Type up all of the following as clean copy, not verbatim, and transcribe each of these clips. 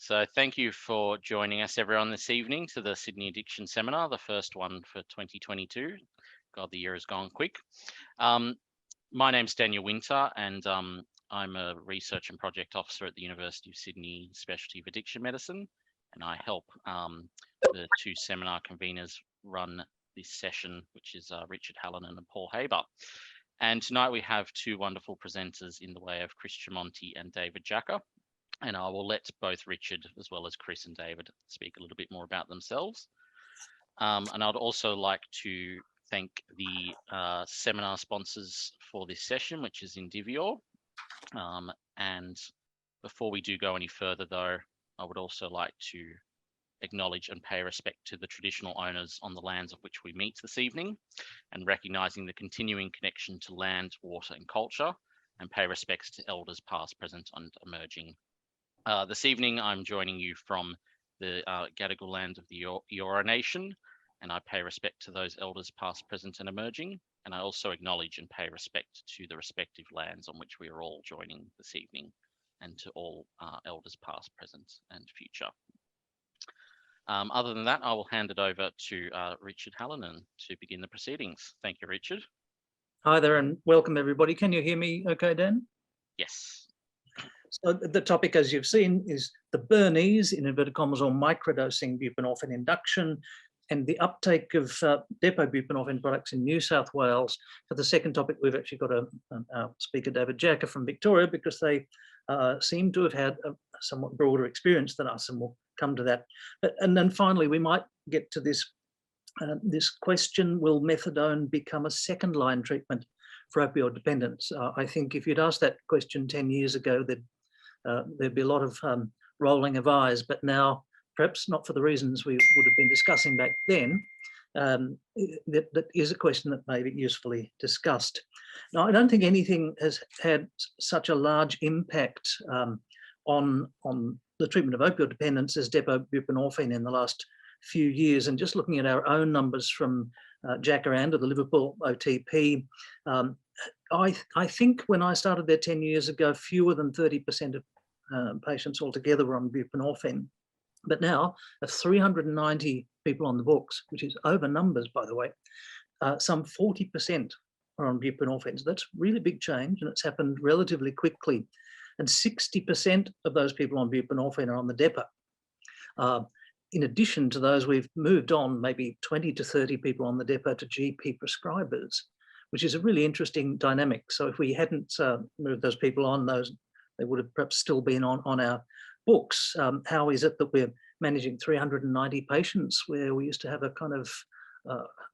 So thank you for joining us, everyone, this evening to the Sydney Addiction Seminar, the first one for 2022. God, the year has gone quick. My name's Daniel Winter, and I'm a research and project officer at the University of Sydney Specialty of Addiction Medicine, and I help the two seminar conveners run this session, which is Richard Hallinan and Paul Haber. And tonight we have two wonderful presenters in the way of Chris Tremonti and David Jacka. And I will let both Richard as well as Chris and David speak a little bit more about themselves. And I'd also like to thank the seminar sponsors for this session, which is Indivior. And before we do go any further, though, I would also like to acknowledge and pay respect to the traditional owners on the lands of which we meet this evening, and recognising the continuing connection to land, water and culture, and pay respects to elders past, present and emerging. This evening, I'm joining you from the Gadigal land of the Eora Nation, and I pay respect to those elders past, present and emerging, and I also acknowledge and pay respect to the respective lands on which we are all joining this evening, and to all elders past, present and future. Other than that, I will hand it over to Richard Hallinan to begin the proceedings. Thank you, Richard. Hi there and welcome everybody. Can you hear me okay, Dan? Yes. So the topic, as you've seen, is the Bernese, in inverted commas, or microdosing buprenorphine induction, and the uptake of depot buprenorphine products in New South Wales. For the second topic, we've actually got our speaker, David Jacka from Victoria, because they seem to have had a somewhat broader experience than us, and we'll come to that. And then finally, we might get to this this question: will methadone become a second-line treatment for opioid dependence? I think if you'd asked that question 10 years ago, there'd be a lot of rolling of eyes, but now, perhaps not for the reasons we would have been discussing back then, that is a question that may be usefully discussed. Now, I don't think anything has had such a large impact on the treatment of opioid dependence as depot buprenorphine in the last few years. And just looking at our own numbers from Jacka and the Liverpool OTP, I think when I started there 10 years ago, fewer than 30% of patients altogether were on buprenorphine. But now, of 390 people on the books, which is over numbers, by the way, some 40% are on buprenorphine. So that's really big change, and it's happened relatively quickly. And 60% of those people on buprenorphine are on the depot. In addition to those, we've moved on maybe 20 to 30 people on the depot to GP prescribers, which is a really interesting dynamic. So if we hadn't moved those people on, they would have perhaps still been on our books. How is it that we're managing 390 patients where we used to have a kind of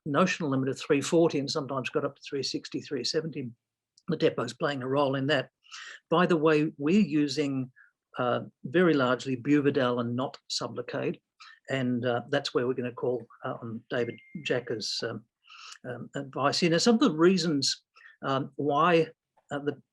notional limit of 340 and sometimes got up to 360, 370? The depot's playing a role in that. By the way, we're using very largely Buvidal and not Sublocade, and that's where we're going to call on David Jacka's advice here. Now, some of the reasons why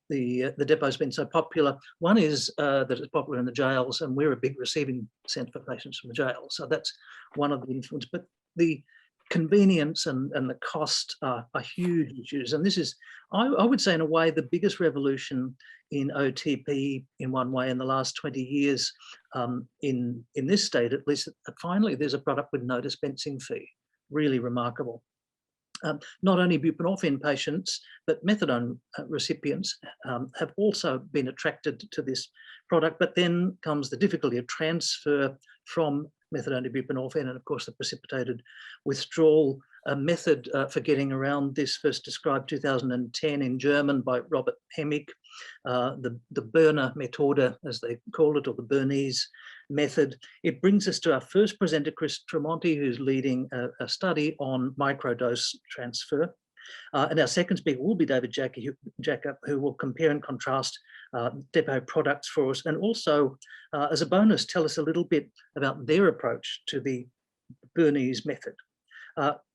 the depot's been so popular, one is that it's popular in the jails, and we're a big receiving centre for patients from the jails, so that's one of the influence. But the convenience and the cost are huge issues, and this is, I would say, in a way, the biggest revolution in OTP in one way in the last 20 years in this state, at least. Finally, there's a product with no dispensing fee. Really remarkable. Not only buprenorphine patients, but methadone recipients have also been attracted to this product, but then comes the difficulty of transfer from methadone to buprenorphine, and of course the precipitated withdrawal. A method for getting around this, first described 2010 in German by Robert Hemmick, the Berner Methode, as they call it, or the Bernese method. It brings us to our first presenter, Chris Tremonti, who's leading a study on microdose transfer. And our second speaker will be David Jacka, who will compare and contrast depot products for us, and also, as a bonus, tell us a little bit about their approach to the Bernese method.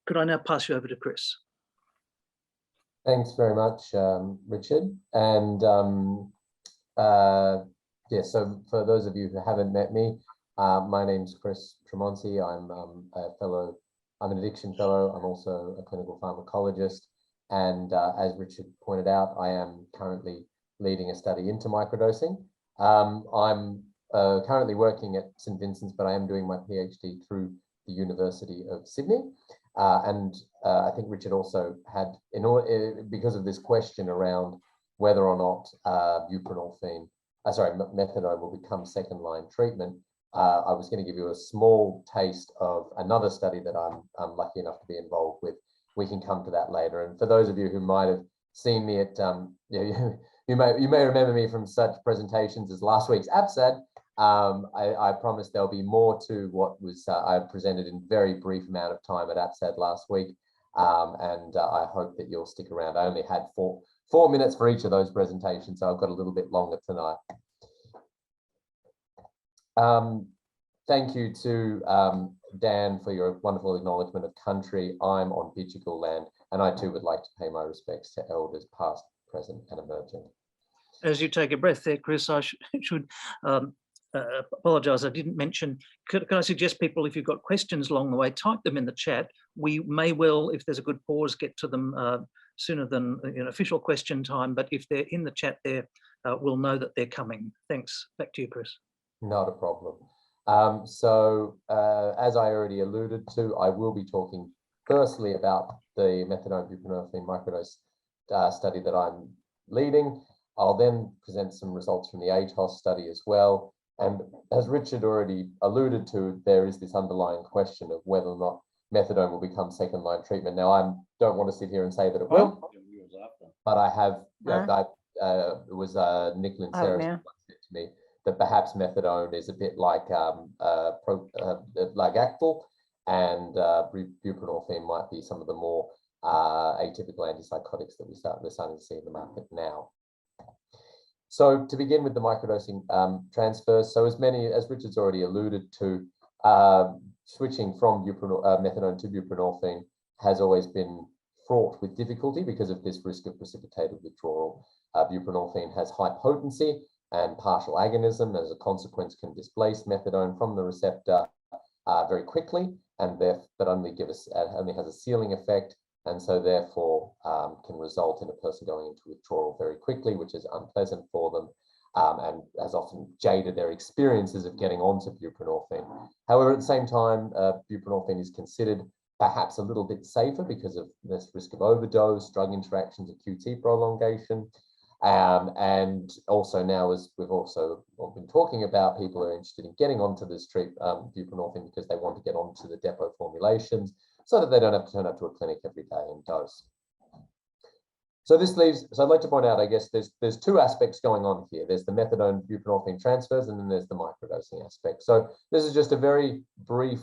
Could I now pass you over to Chris? Thanks very much, Richard. And yeah, so for those of you who haven't met me, my name's Chris Tremonti. I'm an addiction fellow. I'm also a clinical pharmacologist. And as Richard pointed out, I am currently leading a study into microdosing. I'm currently working at St Vincent's, but I am doing my PhD through the University of Sydney. I think Richard also had, because of this question around whether or not methadone will become second-line treatment, I was going to give you a small taste of another study that I'm lucky enough to be involved with. We can come to that later. And for those of you who might have seen me at, you may remember me from such presentations as last week's APSAD. I promise there'll be more to what was I presented in very brief amount of time at APSAD last week. I hope that you'll stick around. I only had four minutes for each of those presentations, so I've got a little bit longer tonight. Thank you to Dan for your wonderful acknowledgement of country. I'm on Bidjigal land, and I too would like to pay my respects to elders past, present and emerging. As you take a breath there, Chris, I should apologise, I didn't mention, could I suggest people, if you've got questions along the way, type them in the chat. We may well, if there's a good pause, get to them sooner than official question time, but if they're in the chat there, we'll know that they're coming. Thanks. Back to you, Chris. Not a problem. As I already alluded to, I will be talking firstly about the methadone buprenorphine microdose study that I'm leading. I'll then present some results from the ATOS study as well. And as Richard already alluded to, there is this underlying question of whether or not methadone will become second-line treatment. Now, I don't want to sit here and say that it will, but I have, it was Nick Linceris who said to me that perhaps methadone is a bit like Actal, and buprenorphine might be some of the more atypical antipsychotics that we're starting to see in the market now. So to begin with the microdosing transfers, so as Richard's already alluded to, switching from methadone to buprenorphine has always been fraught with difficulty because of this risk of precipitated withdrawal. Buprenorphine has high potency and partial agonism, as a consequence can displace methadone from the receptor very quickly, and but only has a ceiling effect, and so therefore can result in a person going into withdrawal very quickly, which is unpleasant for them, and has often jaded their experiences of getting onto buprenorphine. However, at the same time, buprenorphine is considered perhaps a little bit safer because of this risk of overdose, drug interactions, QT prolongation. And also now, as we've also been talking about, people are interested in getting onto this buprenorphine because they want to get onto the depot formulations so that they don't have to turn up to a clinic every day and dose. So this leaves, so I'd like to point out, I guess there's two aspects going on here. There's the methadone buprenorphine transfers, and then there's the microdosing aspect. So this is just a very brief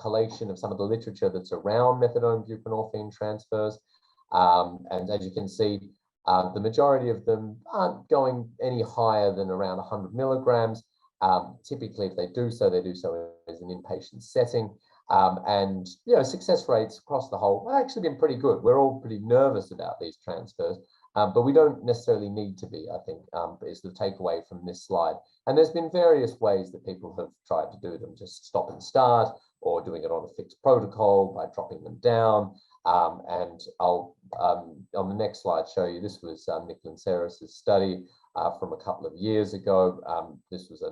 collation of some of the literature that's around methadone buprenorphine transfers. And as you can see, the majority of them aren't going any higher than around 100 milligrams. Typically, if they do so as an inpatient setting. And success rates across the whole have actually been pretty good. We're all pretty nervous about these transfers, but we don't necessarily need to be, I think, is the takeaway from this slide. And there's been various ways that people have tried to do them, just stop and start, or doing it on a fixed protocol by dropping them down. And I'll, on the next slide, show you, this was Nick Linceris' study from a couple of years ago. This was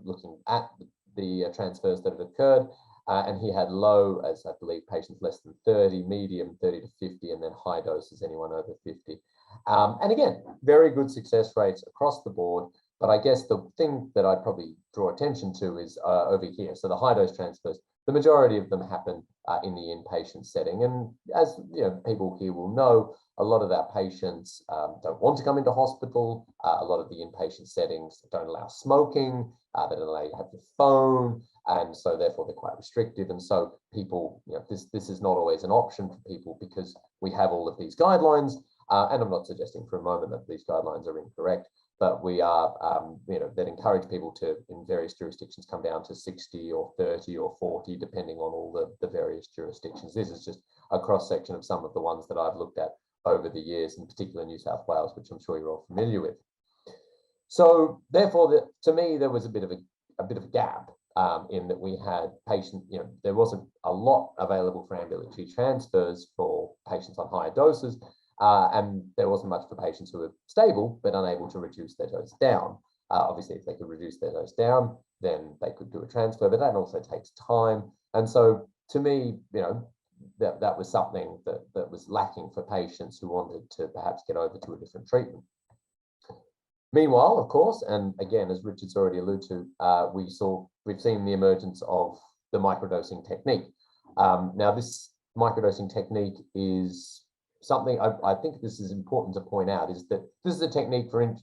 looking at the transfers that have occurred. And he had low, as I believe, patients less than 30, medium 30 to 50, and then high doses, anyone over 50. And again, very good success rates across the board. But I guess the thing that I'd probably draw attention to is over here. So the high dose transfers, the majority of them happen in the inpatient setting. And as people here will know, a lot of our patients don't want to come into hospital. A lot of the inpatient settings don't allow smoking. They don't allow you to have your phone. And so therefore they're quite restrictive. And so people, this is not always an option for people because we have all of these guidelines. And I'm not suggesting for a moment that these guidelines are incorrect, but we are, that encourage people to, in various jurisdictions, come down to 60 or 30 or 40, depending on all the various jurisdictions. This is just a cross section of some of the ones that I've looked at over the years, in particular New South Wales, which I'm sure you're all familiar with. So therefore, to me, there was a bit of a gap in that we had patients, there wasn't a lot available for ambulatory transfers for patients on higher doses, and there wasn't much for patients who were stable but unable to reduce their dose down. Obviously, if they could reduce their dose down, then they could do a transfer, but that also takes time. And so to me, you know, that was something that was lacking for patients who wanted to perhaps get over to a different treatment. Meanwhile, of course, and again, as Richard's already alluded to, we've seen the emergence of the microdosing technique. Now, this microdosing technique is something I think this is important to point out, is that this is a technique for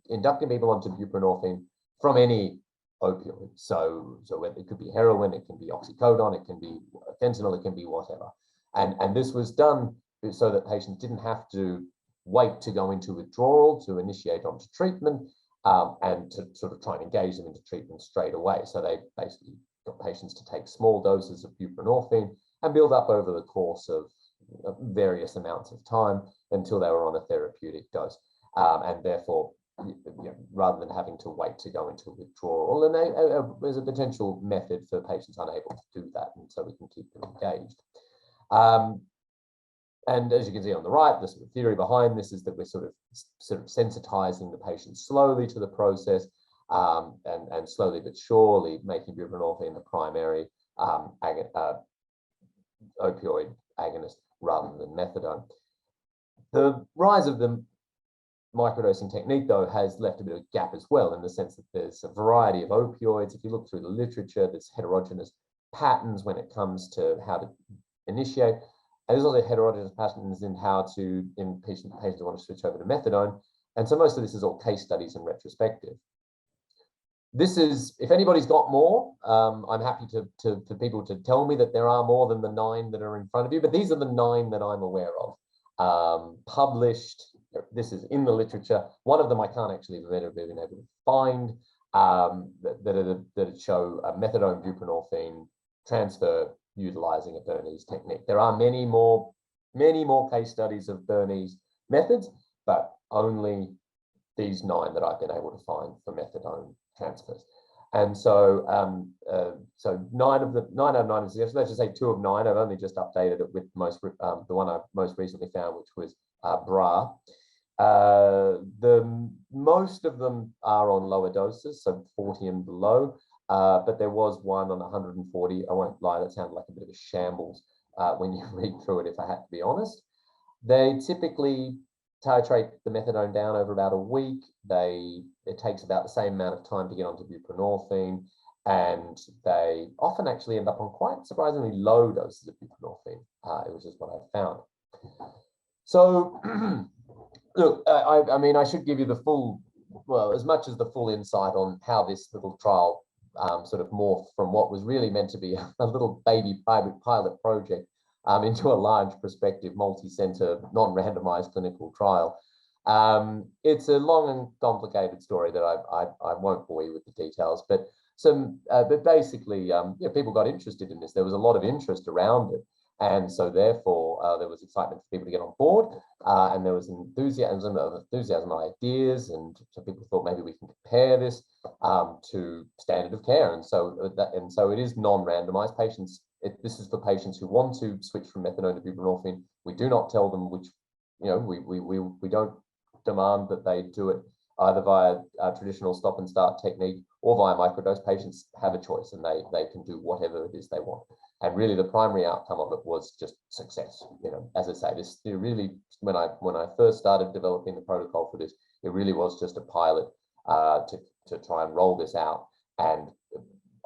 inducting people onto buprenorphine from any opioid. So it could be heroin, it can be oxycodone, it can be fentanyl, it can be whatever. And this was done so that patients didn't have to wait to go into withdrawal to initiate onto treatment, and to sort of try and engage them into treatment straight away. So they basically got patients to take small doses of buprenorphine and build up over the course of various amounts of time until they were on a therapeutic dose. And therefore, rather than having to wait to go into withdrawal, and there's a potential method for patients unable to do that, and so we can keep them engaged. And as you can see on the right, the sort of theory behind this is that we're sort of sensitizing the patient slowly to the process, and slowly but surely making buprenorphine the primary opioid agonist rather than methadone. The rise of the microdosing technique, though, has left a bit of a gap as well, in the sense that there's a variety of opioids. If you look through the literature, there's heterogeneous patterns when it comes to how to initiate. And there's also heterogeneous patterns in how to, in patients who want to switch over to methadone. And so most of this is all case studies and retrospective. This is, if anybody's got more, I'm happy for people to tell me that there are more than the 9 that are in front of you, but these are the 9 that I'm aware of. Published, this is in the literature. One of them I can't actually been able to find, that show a methadone buprenorphine transfer utilizing a Bernese technique. There are many more case studies of Bernese methods, but only these 9 that I've been able to find for methadone transfers. And so, so 9 out of 9 is, let's just say 2 of 9. I've only just updated it with the one I most recently found, which was bra. Most of them are on lower doses, so 40 and below. But there was one on 140. I won't lie, that sounded like a bit of a shambles when you read through it, if I had to be honest. They typically titrate the methadone down over about a week. It takes about the same amount of time to get onto buprenorphine, and they often actually end up on quite surprisingly low doses of buprenorphine, which is what I found. So, look, I mean, I should give you the full, well, as much as the full insight on how this little trial sort of morphed from what was really meant to be a little baby pilot project into a large prospective multi-center non-randomized clinical trial. It's a long and complicated story that I won't bore you with the details, but basically people got interested in this. There was a lot of interest around it, and so therefore there was excitement for people to get on board, and there was enthusiasm ideas, and so people thought maybe we can compare this to standard of care, and so it is non-randomized. Patients, this is for patients who want to switch from methadone to buprenorphine. We do not tell them which, we don't demand that they do it either via a traditional stop and start technique or via microdose. Patients have a choice, and they can do whatever it is they want. And really, the primary outcome of it was just success. As I say, this really, when I first started developing the protocol for this, it really was just a pilot to try and roll this out and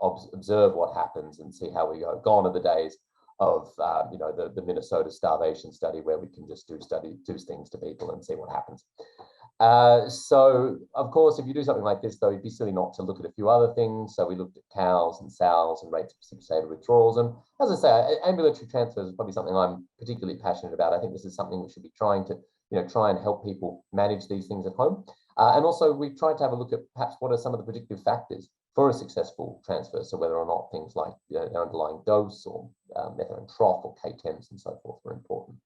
observe what happens and see how we go. Gone are the days of the Minnesota starvation study, where we can just do things to people and see what happens. So of course, if you do something like this, though, it'd be silly not to look at a few other things. So we looked at COWs and SALs and rates of precipitated withdrawals. And as I say, ambulatory transfers is probably something I'm particularly passionate about. I think this is something we should be trying to, try and help people manage these things at home. And also we've tried to have a look at perhaps what are some of the predictive factors for a successful transfer. So whether or not things like the underlying dose or methadone trough or K10s and so forth are important.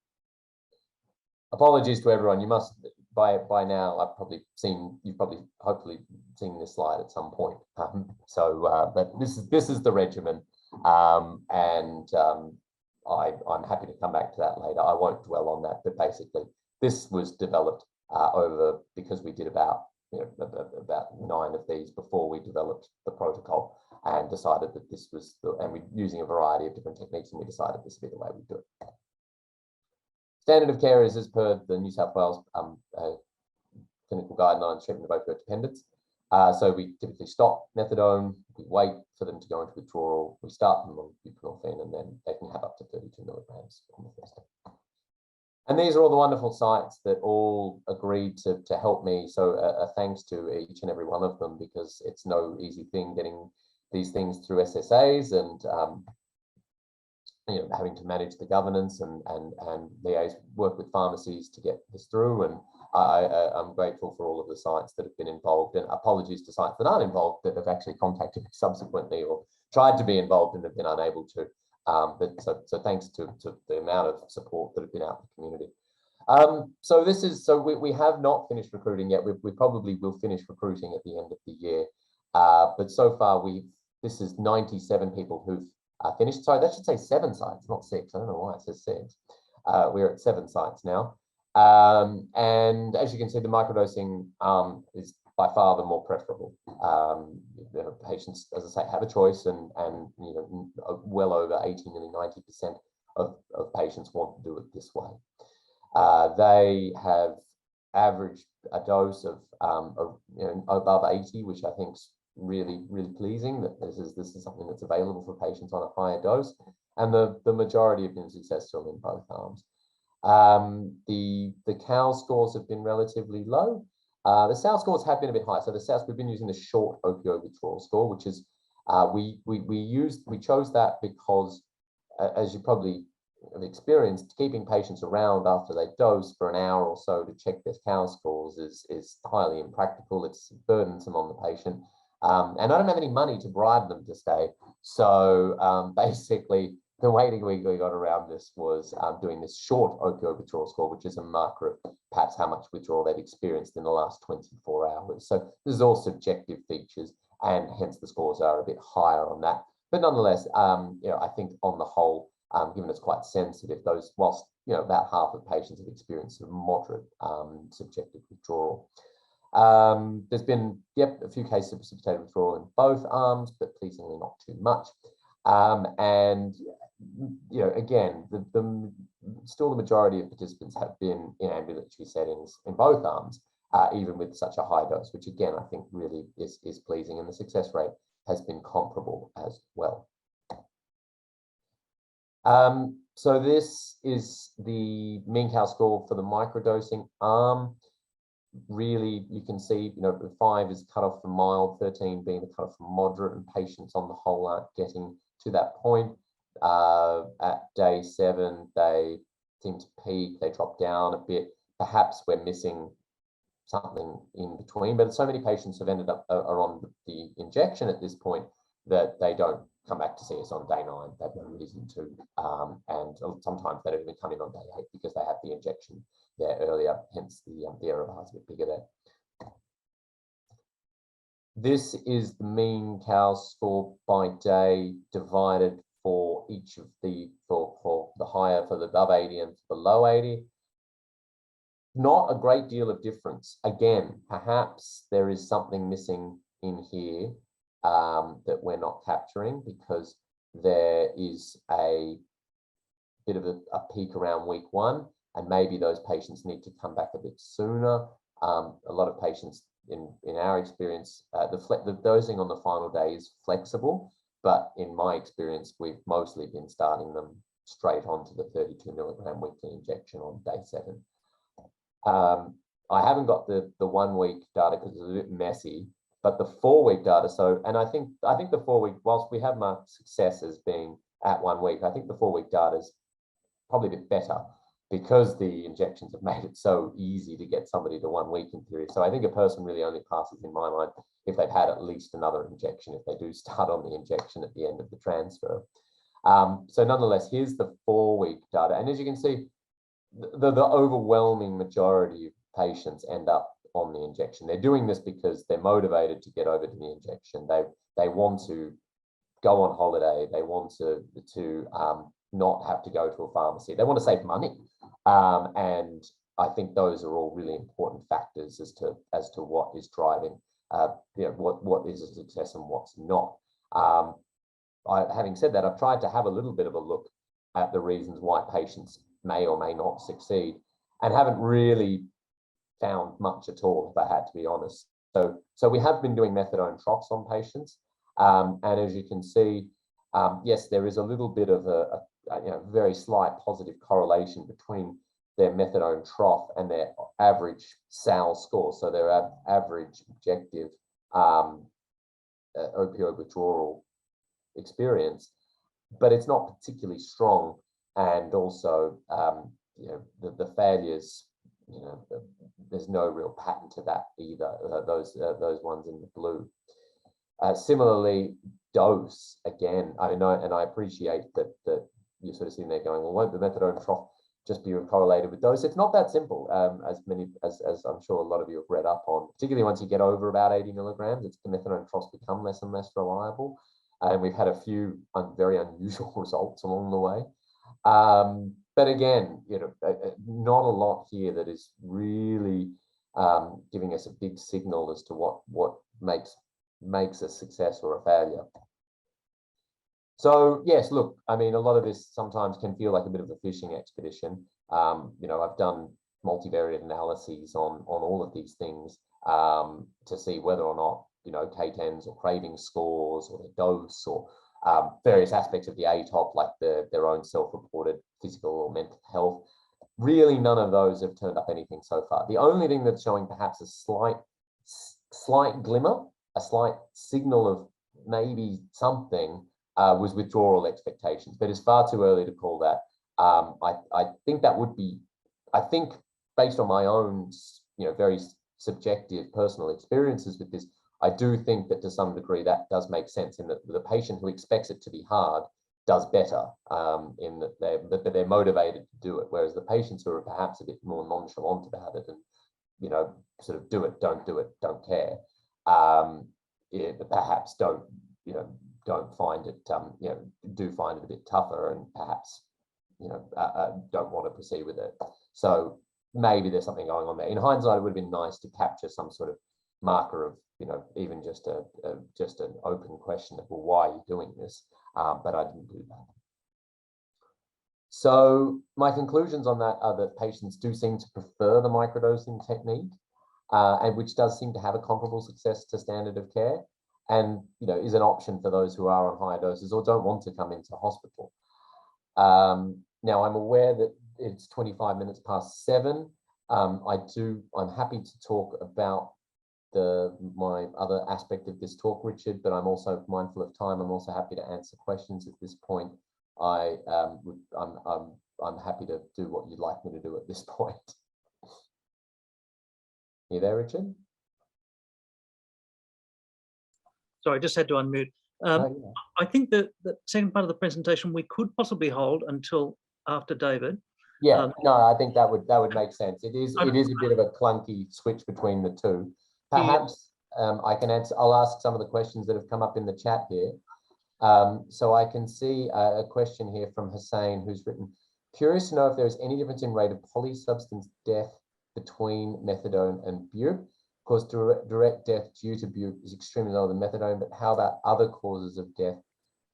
Apologies to everyone. You must, by now, you've probably hopefully seen this slide at some point. But this is the regimen, and I'm happy to come back to that later. I won't dwell on that, but basically this was developed because we did about about 9 of these before we developed the protocol and decided that this was, and we're using a variety of different techniques, and we decided this would be the way we do it. Standard of care is as per the New South Wales clinical guidelines treatment of opioid dependence. So we typically stop methadone, we wait for them to go into withdrawal, we start them on buprenorphine, and then they can have up to 32 milligrams on the first day. And these are all the wonderful sites that all agreed to help me. So a thanks to each and every one of them, because it's no easy thing getting these things through SSAs and having to manage the governance and liaise, work with pharmacies to get this through. And I'm grateful for all of the sites that have been involved, and apologies to sites that aren't involved that have actually contacted me subsequently or tried to be involved and have been unable to. So thanks to the amount of support that have been out in the community. So we have not finished recruiting yet. We probably will finish recruiting at the end of the year. But so far this is 97 people who've finished. Sorry, that should say 7 sites, not 6. I don't know why it says 6. We're at 7 sites now. And as you can see, the microdosing is by far the more preferable. Patients, as I say, have a choice, and well over 80, nearly 90% of patients want to do it this way. They have averaged a dose of above 80, which I think is really pleasing, that this is something that's available for patients on a higher dose, and the majority have been successful in both arms. The COW scores have been relatively low. The SOW scores have been a bit high. So the SOW, we've been using the short opioid withdrawal score, which is we chose that because, as you probably have experienced, keeping patients around after they dose for an hour or so to check their COW scores is highly impractical. It's burdensome on the patient, and I don't have any money to bribe them to stay. So basically, the way we got around this was doing this short opioid withdrawal score, which is a marker of perhaps how much withdrawal they've experienced in the last 24 hours. So this is all subjective features, and hence the scores are a bit higher on that. But nonetheless, I think on the whole, given it's quite sensitive, those, whilst about half of patients have experienced a moderate subjective withdrawal. There's been a few cases of precipitated withdrawal in both arms, but pleasingly not too much. And again, still the majority of participants have been in ambulatory settings in both arms, even with such a high dose, which again I think really is pleasing, and the success rate has been comparable as well. So this is the mean COW score for the microdosing arm. Really, you can see, 5 is cut off for mild, 13 being the cut off for moderate, and patients on the whole aren't getting to that point. At day 7, they seem to peak, they drop down a bit. Perhaps we're missing something in between, but so many patients have ended up are on the injection at this point that they don't come back to see us on day 9. They have no reason to, and sometimes they don't even come in on day 8 because they had the injection there earlier, hence the error bar is a bit bigger there. This is the mean COW score by day divided for each of the, for the higher, for the above 80 and below 80. Not a great deal of difference. Again, perhaps there is something missing in here that we're not capturing, because there is a bit of a peak around week 1, and maybe those patients need to come back a bit sooner. A lot of patients, in our experience, the dosing on the final day is flexible, but in my experience, we've mostly been starting them straight onto the 32 milligram weekly injection on day 7. I haven't got the 1 week data because it's a bit messy, but the 4 week data. So, and I think the 4 week, whilst we have marked success as being at 1 week, I think the 4 week data is probably a bit better, because the injections have made it so easy to get somebody to 1 week in theory. So I think a person really only passes, in my mind, if they've had at least another injection, if they do start on the injection at the end of the transfer. So nonetheless, here's the 4 week data. And as you can see, the overwhelming majority of patients end up on the injection. They're doing this because they're motivated to get over to the injection. They want to go on holiday. They want to not have to go to a pharmacy. They want to save money. And I think those are all really important factors as to what is driving, what is a success and what's not. Having said that, I've tried to have a little bit of a look at the reasons why patients may or may not succeed, and haven't really found much at all, if I had to be honest. So we have been doing methadone troughs on patients, and as you can see, yes, there is a little bit of a very slight positive correlation between their methadone trough and their average SAL score, so their average objective opioid withdrawal experience, but it's not particularly strong. And also, the failures, there's no real pattern to that either. Those ones in the blue. Similarly, dose, again, I know, and I appreciate that you're sort of sitting there going, well, won't the methadone trough just be correlated with dose? It's not that simple, as I'm sure a lot of you have read up on, particularly once you get over about 80 milligrams, the methadone troughs become less and less reliable. And we've had a few very unusual results along the way. But again, not a lot here that is really giving us a big signal as to what makes a success or a failure. So yes, look, I mean, a lot of this sometimes can feel like a bit of a fishing expedition. I've done multivariate analyses on all of these things to see whether or not, K10s or craving scores or the dose or various aspects of the ATOP, like their own self-reported physical or mental health. Really, none of those have turned up anything so far. The only thing that's showing perhaps a slight glimmer, a slight signal of maybe something was withdrawal expectations, but it's far too early to call that. I think that would be, based on my own, very subjective personal experiences with this, I do think that to some degree that does make sense, in that the patient who expects it to be hard does better, in that they're motivated to do it, whereas the patients who are perhaps a bit more nonchalant about it and, sort of do it, don't care, perhaps don't find it, do find it a bit tougher, and perhaps, don't want to proceed with it. So maybe there's something going on there. In hindsight, it would have been nice to capture some sort of marker of, even just an open question of, well, why are you doing this? But I didn't do that. So my conclusions on that are that patients do seem to prefer the microdosing technique, and which does seem to have a comparable success to standard of care, and is an option for those who are on higher doses or don't want to come into hospital. Now, I'm aware that it's 25 minutes past 7. I'm happy to talk about my other aspect of this talk, Richard, but I'm also mindful of time. I'm also happy to answer questions at this point. I'm happy to do what you'd like me to do at this point. You there, Richard? Sorry, I just had to unmute. I think that the second part of the presentation we could possibly hold until after David. Yeah, no, I think that would make sense. It is a bit of a clunky switch between the two. Perhaps I can answer. I'll ask some of the questions that have come up in the chat here. So I can see a question here from Hussein, who's written, curious to know if there is any difference in rate of polysubstance death between methadone and bup. Of course, direct death due to bup is extremely lower than methadone, but how about other causes of death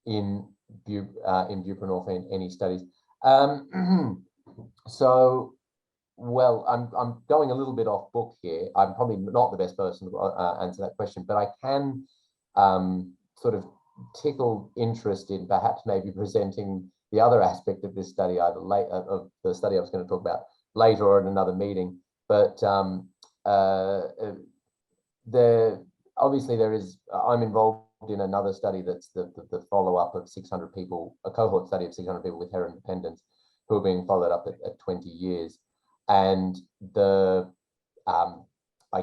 in buprenorphine? Any studies? So, well, I'm going a little bit off book here. I'm probably not the best person to answer that question, but I can sort of tickle interest in perhaps maybe presenting the other aspect of this study, either late of the study I was going to talk about later or in another meeting. But obviously there is, I'm involved in another study that's the follow-up of 600 people, a cohort study of 600 people with heroin dependence who are being followed up at 20 years. And I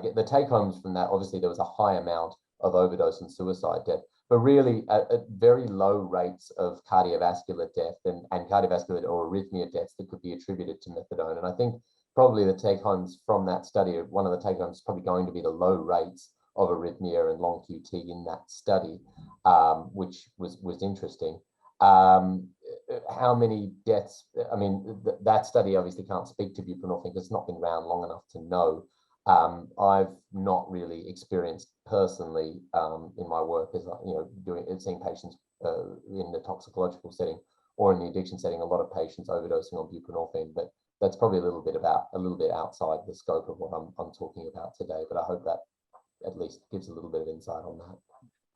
get the take homes from that. Obviously, there was a high amount of overdose and suicide death, but really at very low rates of cardiovascular death and cardiovascular or arrhythmia deaths that could be attributed to methadone. And I think probably the take homes from that study, one of the take homes is probably going to be the low rates of arrhythmia and long QT in that study, which was interesting. how many deaths, I mean, that study obviously can't speak to buprenorphine because it's not been around long enough to know. I've not really experienced personally in my work as seeing patients in the toxicological setting or in the addiction setting, a lot of patients overdosing on buprenorphine, but that's probably a little bit outside the scope of what I'm talking about today. But I hope that at least gives a little bit of insight on that.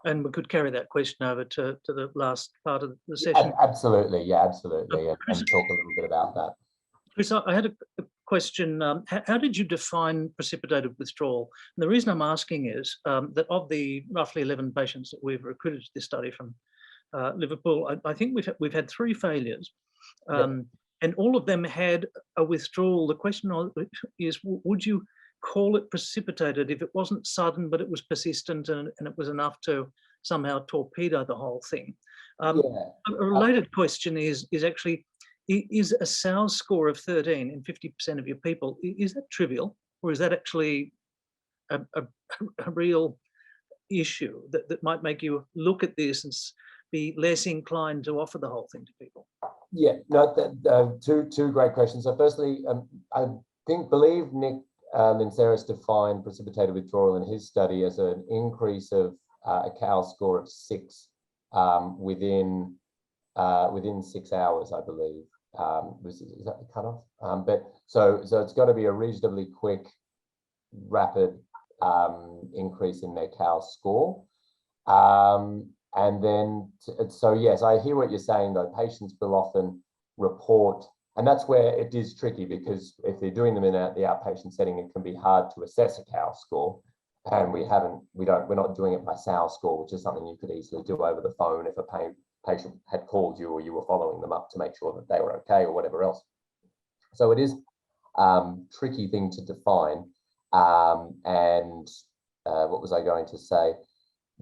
And we could carry that question over to the last part of the session. Absolutely, yeah, absolutely, and talk a little bit about that. Chris, I had a question. How did you define precipitated withdrawal? And the reason I'm asking is that of the roughly 11 patients that we've recruited to this study from Liverpool, I think we've had 3 failures, and all of them had a withdrawal. The question is, would you call it precipitated if it wasn't sudden, but it was persistent and it was enough to somehow torpedo the whole thing? A related question is actually, is a SOUS score of 13 in 50% of your people, is that trivial, or is that actually a real issue that might make you look at this and be less inclined to offer the whole thing to people? Yeah, no, two great questions. So firstly, I believe Nick Linceris defined precipitated withdrawal in his study as an increase of a COWS score of 6 within 6 hours, I believe. Is that the cutoff? But so it's got to be a reasonably quick, rapid increase in their COWS score. And then, so yes, I hear what you're saying though. Patients will often report, and that's where it is tricky, because if they're doing them in the outpatient setting, it can be hard to assess a COWS score. And we're not doing it by SOUS score, which is something you could easily do over the phone if a patient had called you or you were following them up to make sure that they were okay or whatever else. So it is tricky thing to define. And what was I going to say?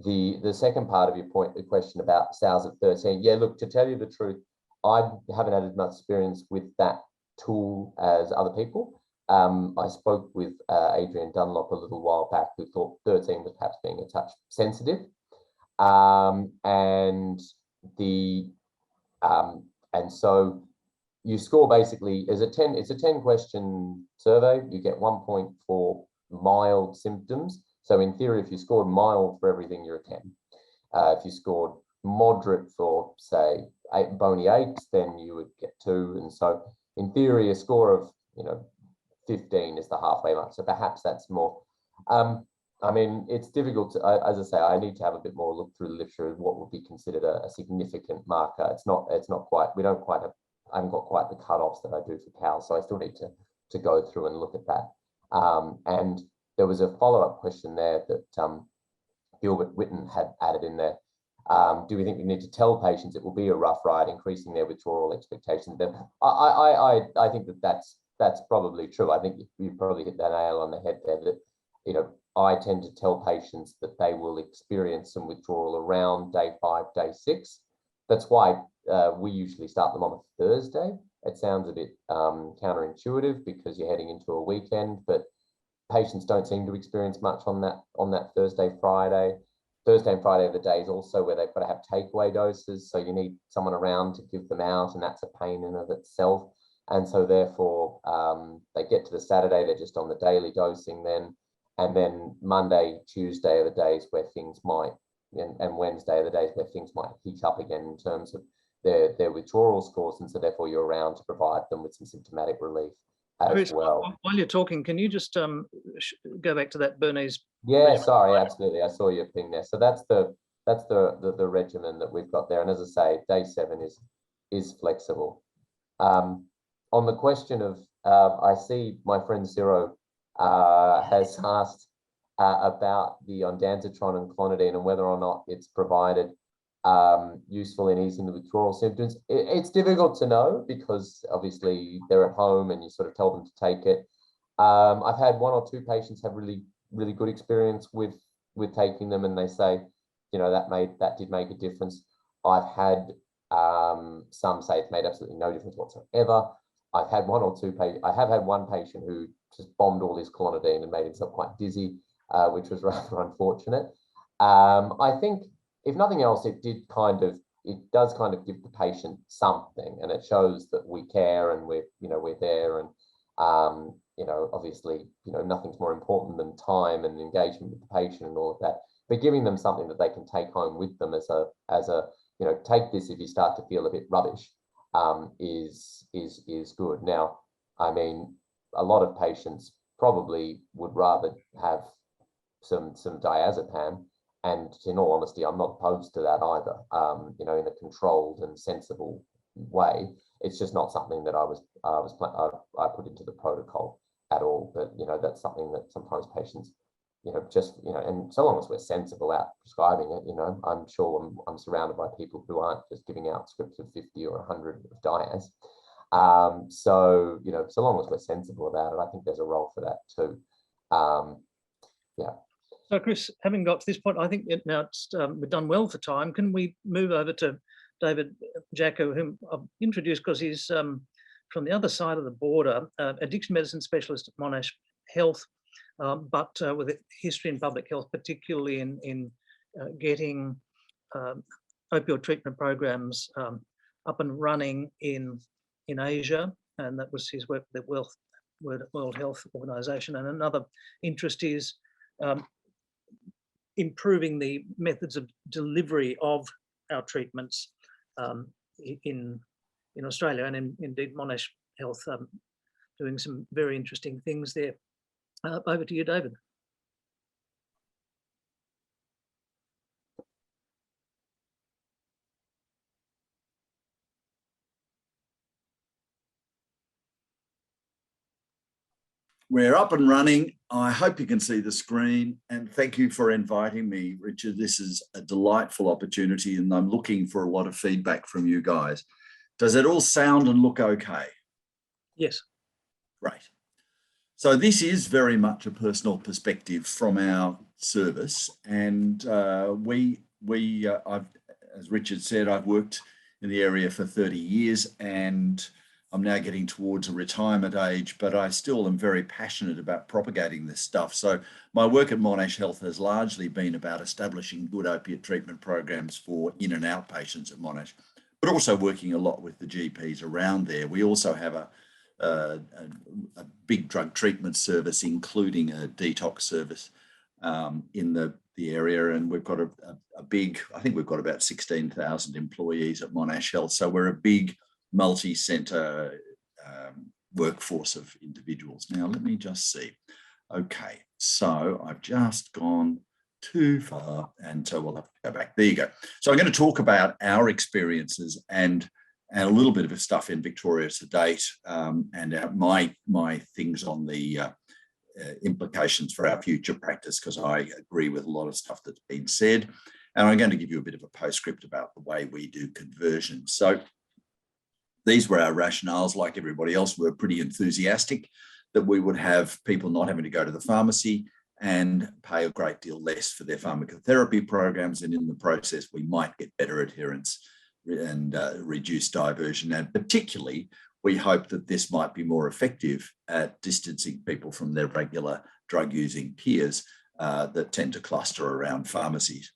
The second part of your point, the question about SOUS of 13. Yeah, look, to tell you the truth, I haven't had as much experience with that tool as other people. I spoke with Adrian Dunlop a little while back, who thought 13 was perhaps being a touch sensitive. And so you score basically as it's a 10 question survey. You get 1 point for mild symptoms. So in theory, if you scored mild for everything, you're a 10. If you scored moderate for, say, bony aches, then you would get 2. And so in theory, a score of 15 is the halfway mark. So perhaps that's more. I mean, it's difficult to, as I say, I need to have a bit more look through the literature of what would be considered a significant marker. It's not quite, I haven't got quite the cutoffs that I do for COWS, so I still need to go through and look at that. And there was a follow-up question there that Gilbert Witten had added in there. Do we think we need to tell patients it will be a rough ride, increasing their withdrawal expectations? Then I think that's probably true. I think you probably hit that nail on the head there, that I tend to tell patients that they will experience some withdrawal around day 5, day 6. That's why we usually start them on a Thursday. It sounds a bit counterintuitive because you're heading into a weekend, but patients don't seem to experience much on that Thursday, Friday. Thursday and Friday are the days also where they've got to have takeaway doses, so you need someone around to give them out, and that's a pain in of itself. And so therefore, they get to the Saturday, they're just on the daily dosing then, and then Monday, Tuesday are the days where things might, and Wednesday are the days where things might heat up again in terms of their withdrawal scores, and so therefore you're around to provide them with some symptomatic relief as Chris, well. While you're talking, can you just go back to that Bernese? Yeah, sorry, absolutely. I saw your thing there. So that's the regimen that we've got there, and as I say, day 7 is flexible. On the question of, I see my friend Ciro has asked about the ondansetron and clonidine and whether or not it's provided useful in easing the withdrawal symptoms. It's difficult to know because obviously they're at home and you sort of tell them to take it. I've had 1 or 2 patients have really good experience with taking them, and they say, that did make a difference. I've had some say it's made absolutely no difference whatsoever. I've had 1 or 2 patients. I have had 1 patient who just bombed all his clonidine and made himself quite dizzy, which was rather unfortunate. I think, if nothing else, it did kind of it does kind of give the patient something, and it shows that we care and we're there. And obviously, nothing's more important than time and engagement with the patient and all of that. But giving them something that they can take home with them as a take this if you start to feel a bit rubbish, is good. Now, I mean, a lot of patients probably would rather have some diazepam, and in all honesty, I'm not opposed to that either. In a controlled and sensible way. It's just not something that I put into the protocol at all. But that's something that sometimes patients, and so long as we're sensible out prescribing it, I'm sure I'm surrounded by people who aren't just giving out scripts of 50 or 100 of Diaz. So long as we're sensible about it, I think there's a role for that too. So Chris, having got to this point, I think now we've done well for time. Can we move over to David Jacka, whom I've introduced because he's from the other side of the border, addiction medicine specialist at Monash Health, but with a history in public health, particularly in getting opioid treatment programs up and running in Asia, and that was his work with the World Health Organization. And another interest is improving the methods of delivery of our treatments in Australia, and indeed Monash Health doing some very interesting things there. Over to you, David. We're up and running. I hope you can see the screen, and thank you for inviting me, Richard. This is a delightful opportunity, and I'm looking for a lot of feedback from you guys. Does it all sound and look okay? Yes. Great. So this is very much a personal perspective from our service, and I've, as Richard said, I've worked in the area for 30 years, and I'm now getting towards a retirement age, but I still am very passionate about propagating this stuff. So my work at Monash Health has largely been about establishing good opiate treatment programs for in and out patients at Monash, but also working a lot with the GPs around there. We also have a big drug treatment service, including a detox service in the area. And we've got a big, I think we've got about 16,000 employees at Monash Health. So we're a big multi-centre workforce of individuals. Now, let me just see. Okay, so I've just gone too far, and so we'll have to go back. There you go. So I'm going to talk about our experiences and a little bit of stuff in Victoria to date, and my things on the implications for our future practice, because I agree with a lot of stuff that's been said. And I'm going to give you a bit of a postscript about the way we do conversion. So these were our rationales. Like everybody else, we're pretty enthusiastic that we would have people not having to go to the pharmacy and pay a great deal less for their pharmacotherapy programs. And in the process, we might get better adherence and reduce diversion. And particularly, we hope that this might be more effective at distancing people from their regular drug-using peers that tend to cluster around pharmacies.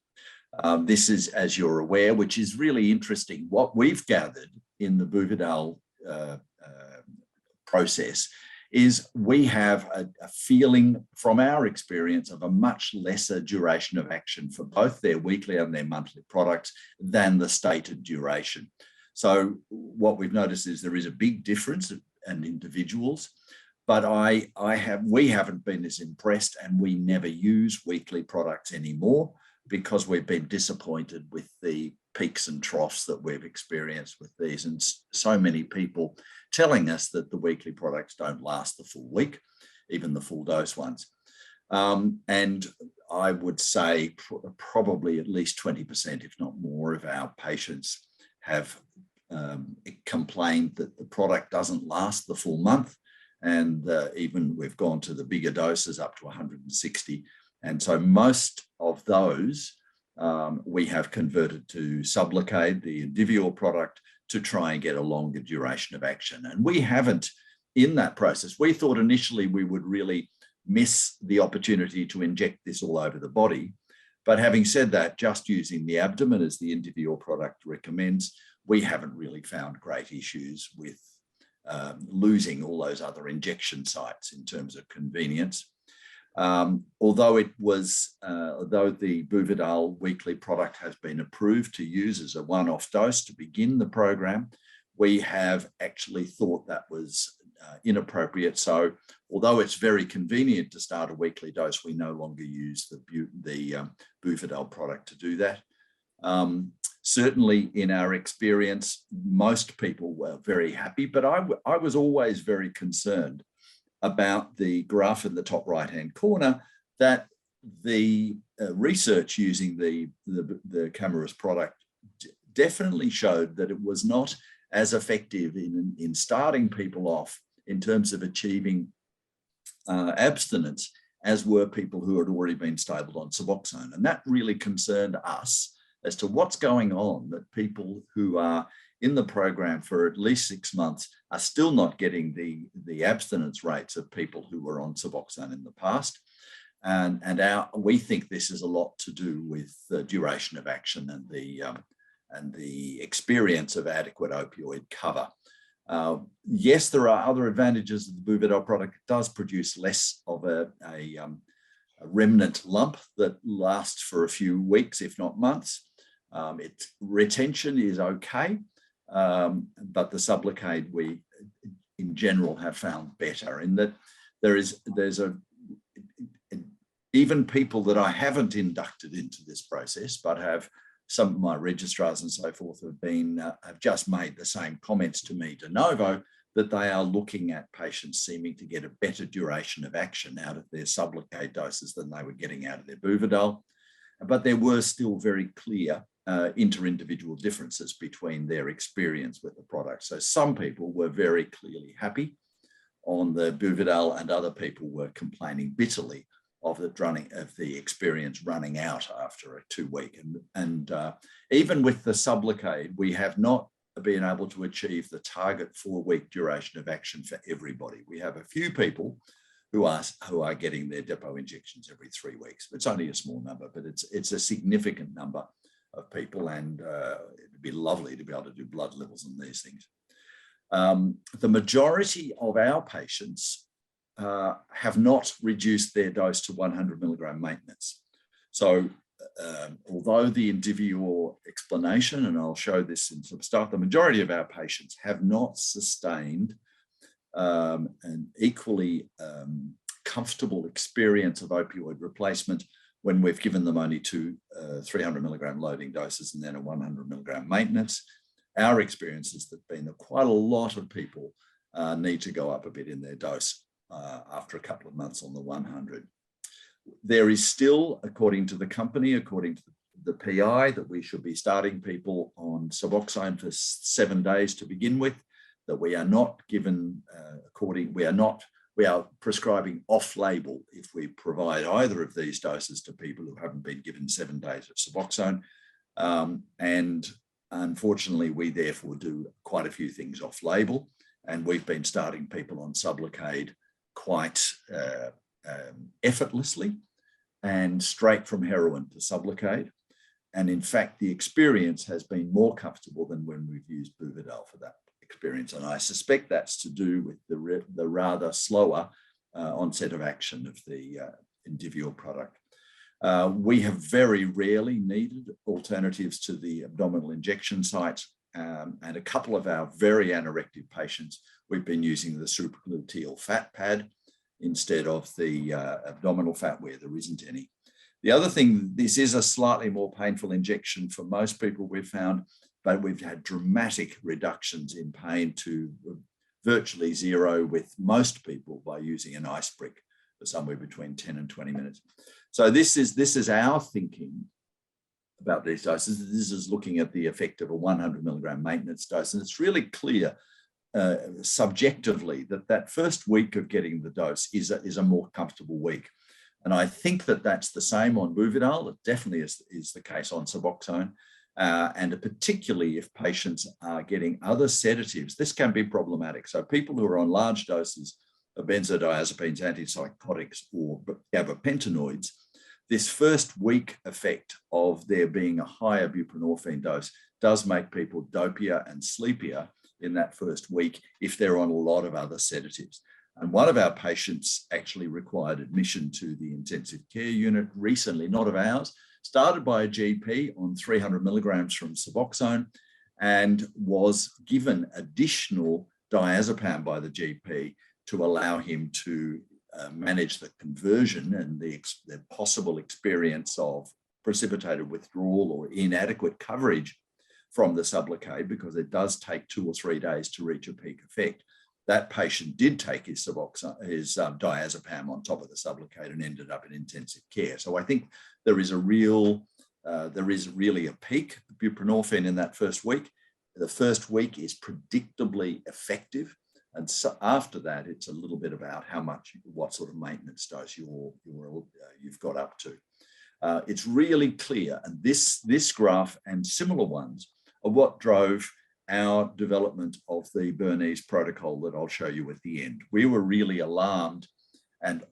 This is, as you're aware, which is really interesting. What we've gathered in the Buvidal process is we have a feeling from our experience of a much lesser duration of action for both their weekly and their monthly products than the stated duration. So what we've noticed is there is a big difference in individuals, but we haven't been as impressed, and we never use weekly products anymore because we've been disappointed with the peaks and troughs that we've experienced with these, and so many people telling us that the weekly products don't last the full week, even the full dose ones. And I would say probably at least 20%, if not more, of our patients have complained that the product doesn't last the full month. And even we've gone to the bigger doses up to 160. And so most of those we have converted to Sublocade, the Indivior product, to try and get a longer duration of action. And we haven't, in that process, we thought initially we would really miss the opportunity to inject this all over the body. But having said that, just using the abdomen as the Indivior product recommends, we haven't really found great issues with losing all those other injection sites in terms of convenience. Although the Buvidal weekly product has been approved to use as a one-off dose to begin the program, we have actually thought that was inappropriate. So although it's very convenient to start a weekly dose, we no longer use the Buvidal product to do that. Certainly in our experience, most people were very happy, but I was always very concerned about the graph in the top right-hand corner, that the research using the Camurus product definitely showed that it was not as effective in starting people off in terms of achieving abstinence as were people who had already been stable on Suboxone. And that really concerned us as to what's going on, that people who are in the program for at least 6 months are still not getting the abstinence rates of people who were on Suboxone in the past. And we think this is a lot to do with the duration of action and the experience of adequate opioid cover. Yes, there are other advantages of the Buvidal product. It does produce less of a remnant lump that lasts for a few weeks, if not months. Its retention is okay, but the Sublocade we, in general, have found better in that even people that I haven't inducted into this process, but have some of my registrars and so forth have just made the same comments to me de novo, that they are looking at patients seeming to get a better duration of action out of their Sublocade doses than they were getting out of their Buvidal. But there were still very clear inter-individual differences between their experience with the product. So some people were very clearly happy on the Buvidal, and other people were complaining bitterly of the experience running out after a 2-week. And even with the Sublocade, we have not been able to achieve the target 4-week duration of action for everybody. We have a few people who are getting their depot injections every 3 weeks. It's only a small number, but it's a significant number of people, and it'd be lovely to be able to do blood levels on these things. The majority of our patients have not reduced their dose to 100 milligram maintenance. So although the Indivior explanation, and I'll show this in some stuff, the majority of our patients have not sustained an equally comfortable experience of opioid replacement when we've given them only 2 300 milligram loading doses and then a 100 milligram maintenance. Our experience has been that quite a lot of people need to go up a bit in their dose after a couple of months on the 100. There is still, according to the company, according to the PI, that we should be starting people on Suboxone for 7 days to begin with, that we are not given we are prescribing off-label if we provide either of these doses to people who haven't been given 7 days of Suboxone. And unfortunately, we therefore do quite a few things off-label, and we've been starting people on Sublocade quite effortlessly and straight from heroin to Sublocade. And in fact, the experience has been more comfortable than when we've used Buvidal for that experience. And I suspect that's to do with the rather slower onset of action of the Indivior product. We have very rarely needed alternatives to the abdominal injection sites, and a couple of our very anorectic patients, we've been using the supragluteal fat pad instead of the abdominal fat where there isn't any. The other thing, this is a slightly more painful injection for most people, we've found, but we've had dramatic reductions in pain to virtually zero with most people by using an ice brick for somewhere between 10 and 20 minutes. So this is our thinking about these doses. This is looking at the effect of a 100 milligram maintenance dose. And it's really clear subjectively that first week of getting the dose is a more comfortable week. And I think that that's the same on Buvidal. It definitely is the case on Suboxone. And particularly if patients are getting other sedatives, this can be problematic. So people who are on large doses of benzodiazepines, antipsychotics, or gabapentinoids, this first week effect of there being a higher buprenorphine dose does make people dopier and sleepier in that first week if they're on a lot of other sedatives. And one of our patients actually required admission to the intensive care unit recently, not of ours, started by a GP on 300 milligrams from Suboxone and was given additional diazepam by the GP to allow him to manage the conversion and the possible experience of precipitated withdrawal or inadequate coverage from the Sublocade, because it does take 2 or 3 days to reach a peak effect. That patient did take his diazepam on top of the Sublocade and ended up in intensive care. So I think there is really a peak of buprenorphine in that first week. The first week is predictably effective. And so after that, it's a little bit about what sort of maintenance dose you've got up to. It's really clear, and this graph and similar ones are what drove our development of the Bernese protocol that I'll show you at the end. We were really alarmed, and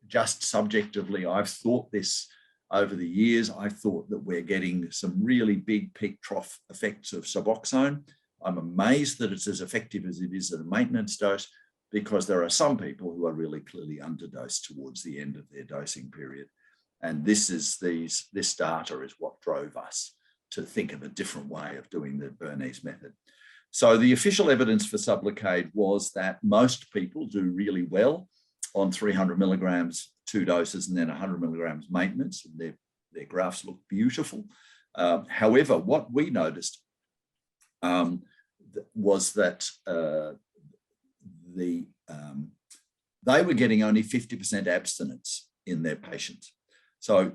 just subjectively, I've thought this over the years. I thought that we're getting some really big peak trough effects of Suboxone. I'm amazed that it's as effective as it is at a maintenance dose, because there are some people who are really clearly underdosed towards the end of their dosing period. And this data is what drove us to think of a different way of doing the Bernese method. So the official evidence for Sublocade was that most people do really well on 300 milligrams, 2 doses, and then 100 milligrams maintenance. And their graphs look beautiful. However, what we noticed was that they were getting only 50% abstinence in their patients. So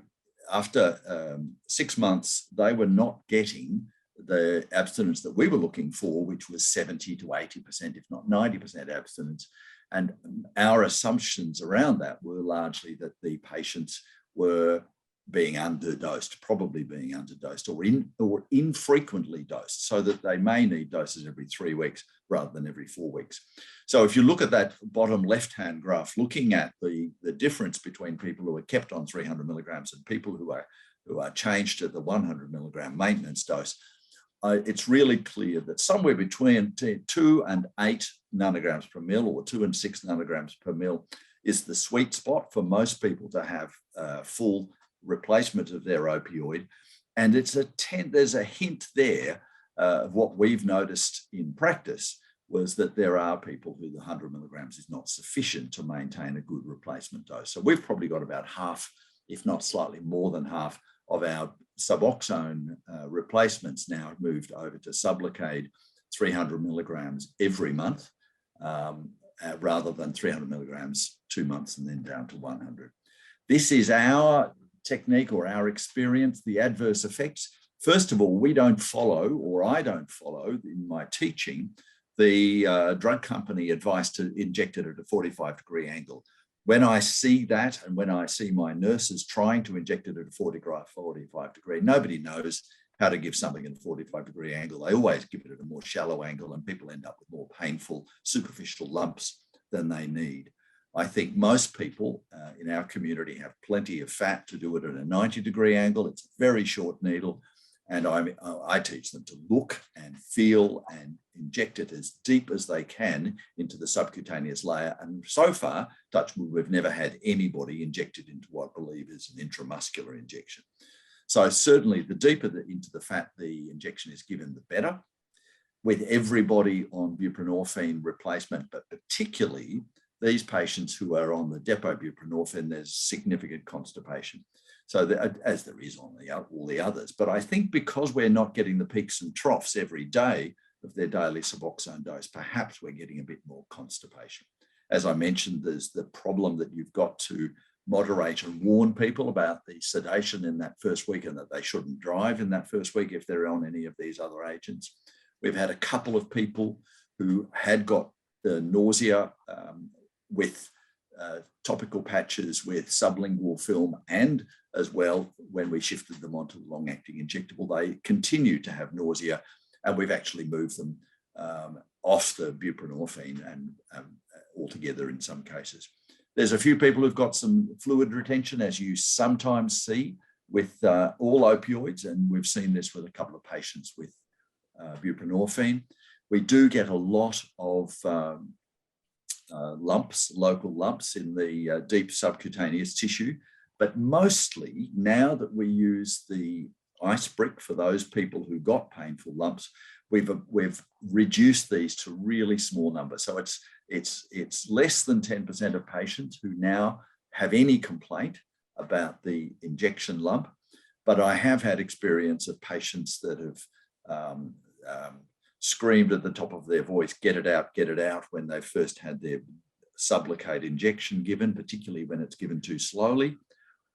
after 6 months, they were not getting the abstinence that we were looking for, which was 70 to 80%, if not 90% abstinence. And our assumptions around that were largely that the patients were being underdosed, probably being underdosed or infrequently dosed, so that they may need doses every 3 weeks rather than every 4 weeks. So if you look at that bottom left-hand graph, looking at the difference between people who are kept on 300 milligrams and people who are changed to the 100 milligram maintenance dose, it's really clear that somewhere between 2 and 8 nanograms per mil, or 2 and 6 nanograms per mil, is the sweet spot for most people to have full replacement of their opioid. And there's a hint there of what we've noticed in practice, was that there are people who the 100 milligrams is not sufficient to maintain a good replacement dose. So we've probably got about half, if not slightly more than half, of our Suboxone replacements now moved over to Sublocade 300 milligrams every month, rather than 300 milligrams 2 months and then down to 100. This is our technique or our experience. The adverse effects, first of all, we don't follow, or I don't follow in my teaching, the drug company advice to inject it at a 45-degree angle. When I see that, and when I see my nurses trying to inject it at a 45 degree, nobody knows how to give something at a 45-degree angle. They always give it at a more shallow angle, and people end up with more painful, superficial lumps than they need. I think most people in our community have plenty of fat to do it at a 90-degree angle. It's a very short needle. And I teach them to look and feel and inject it as deep as they can into the subcutaneous layer. And so far, touch wood, we've never had anybody injected into what I believe is an intramuscular injection. So certainly the deeper into the fat the injection is given, the better. With everybody on buprenorphine replacement, but particularly these patients who are on the depot buprenorphine, there's significant constipation. So as there is on all the others. But I think because we're not getting the peaks and troughs every day of their daily Suboxone dose, perhaps we're getting a bit more constipation. As I mentioned, there's the problem that you've got to moderate and warn people about the sedation in that first week, and that they shouldn't drive in that first week if they're on any of these other agents. We've had a couple of people who had got the nausea with topical patches with sublingual film, and as well, when we shifted them onto the long-acting injectable, they continue to have nausea, and we've actually moved them off the buprenorphine and altogether in some cases. There's a few people who've got some fluid retention, as you sometimes see with all opioids, and we've seen this with a couple of patients with buprenorphine. We do get a lot of lumps, local lumps in the deep subcutaneous tissue, but mostly now that we use the ice brick for those people who got painful lumps, we've reduced these to really small numbers. So it's less than 10% of patients who now have any complaint about the injection lump, but I have had experience of patients that have screamed at the top of their voice, get it out, when they first had their Sublocade injection given, particularly when it's given too slowly,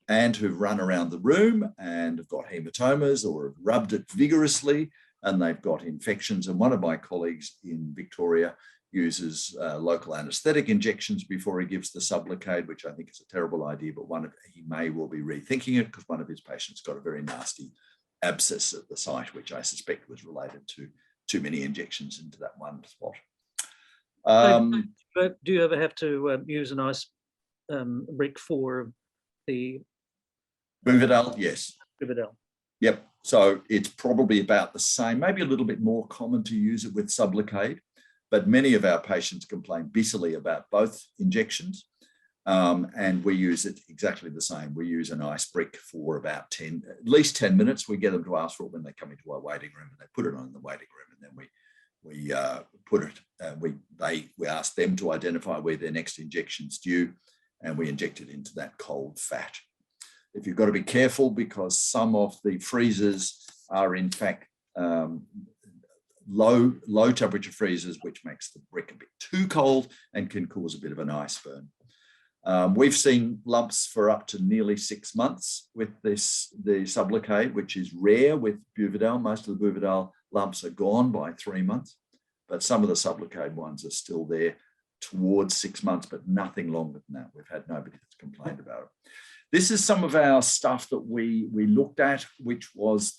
and who've run around the room and have got hematomas or have rubbed it vigorously and they've got infections. And one of my colleagues in Victoria uses local anaesthetic injections before he gives the Sublocade, which I think is a terrible idea, but he may well be rethinking it because one of his patients got a very nasty abscess at the site, which I suspect was related to too many injections into that one spot. But do you ever have to use an ice brick for the Buvidal? Yes. Buvidal. Yep. So it's probably about the same, maybe a little bit more common to use it with Sublocade, but many of our patients complain bitterly about both injections. And we use it exactly the same. We use an ice brick for about at least 10 minutes. We get them to ask for it when they come into our waiting room, and they put it on in the waiting room, and then we ask them to identify where their next injection's due, and we inject it into that cold fat. If you've got to be careful, because some of the freezers are in fact low temperature freezers, which makes the brick a bit too cold and can cause a bit of an ice burn. We've seen lumps for up to nearly 6 months with the Sublocade, which is rare with Buvidal. Most of the Buvidal lumps are gone by 3 months, but some of the Sublocade ones are still there towards 6 months, but nothing longer than that. We've had nobody that's complained about it. This is some of our stuff that we looked at, which was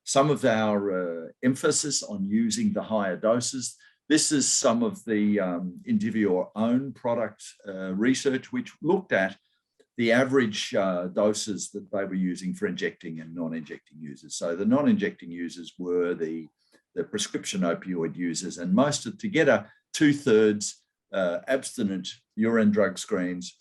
some of our emphasis on using the higher doses. This is some of the Indivior own product research, which looked at the average doses that they were using for injecting and non-injecting users. So the non-injecting users were the prescription opioid users, and to get a 2/3 abstinent urine drug screens,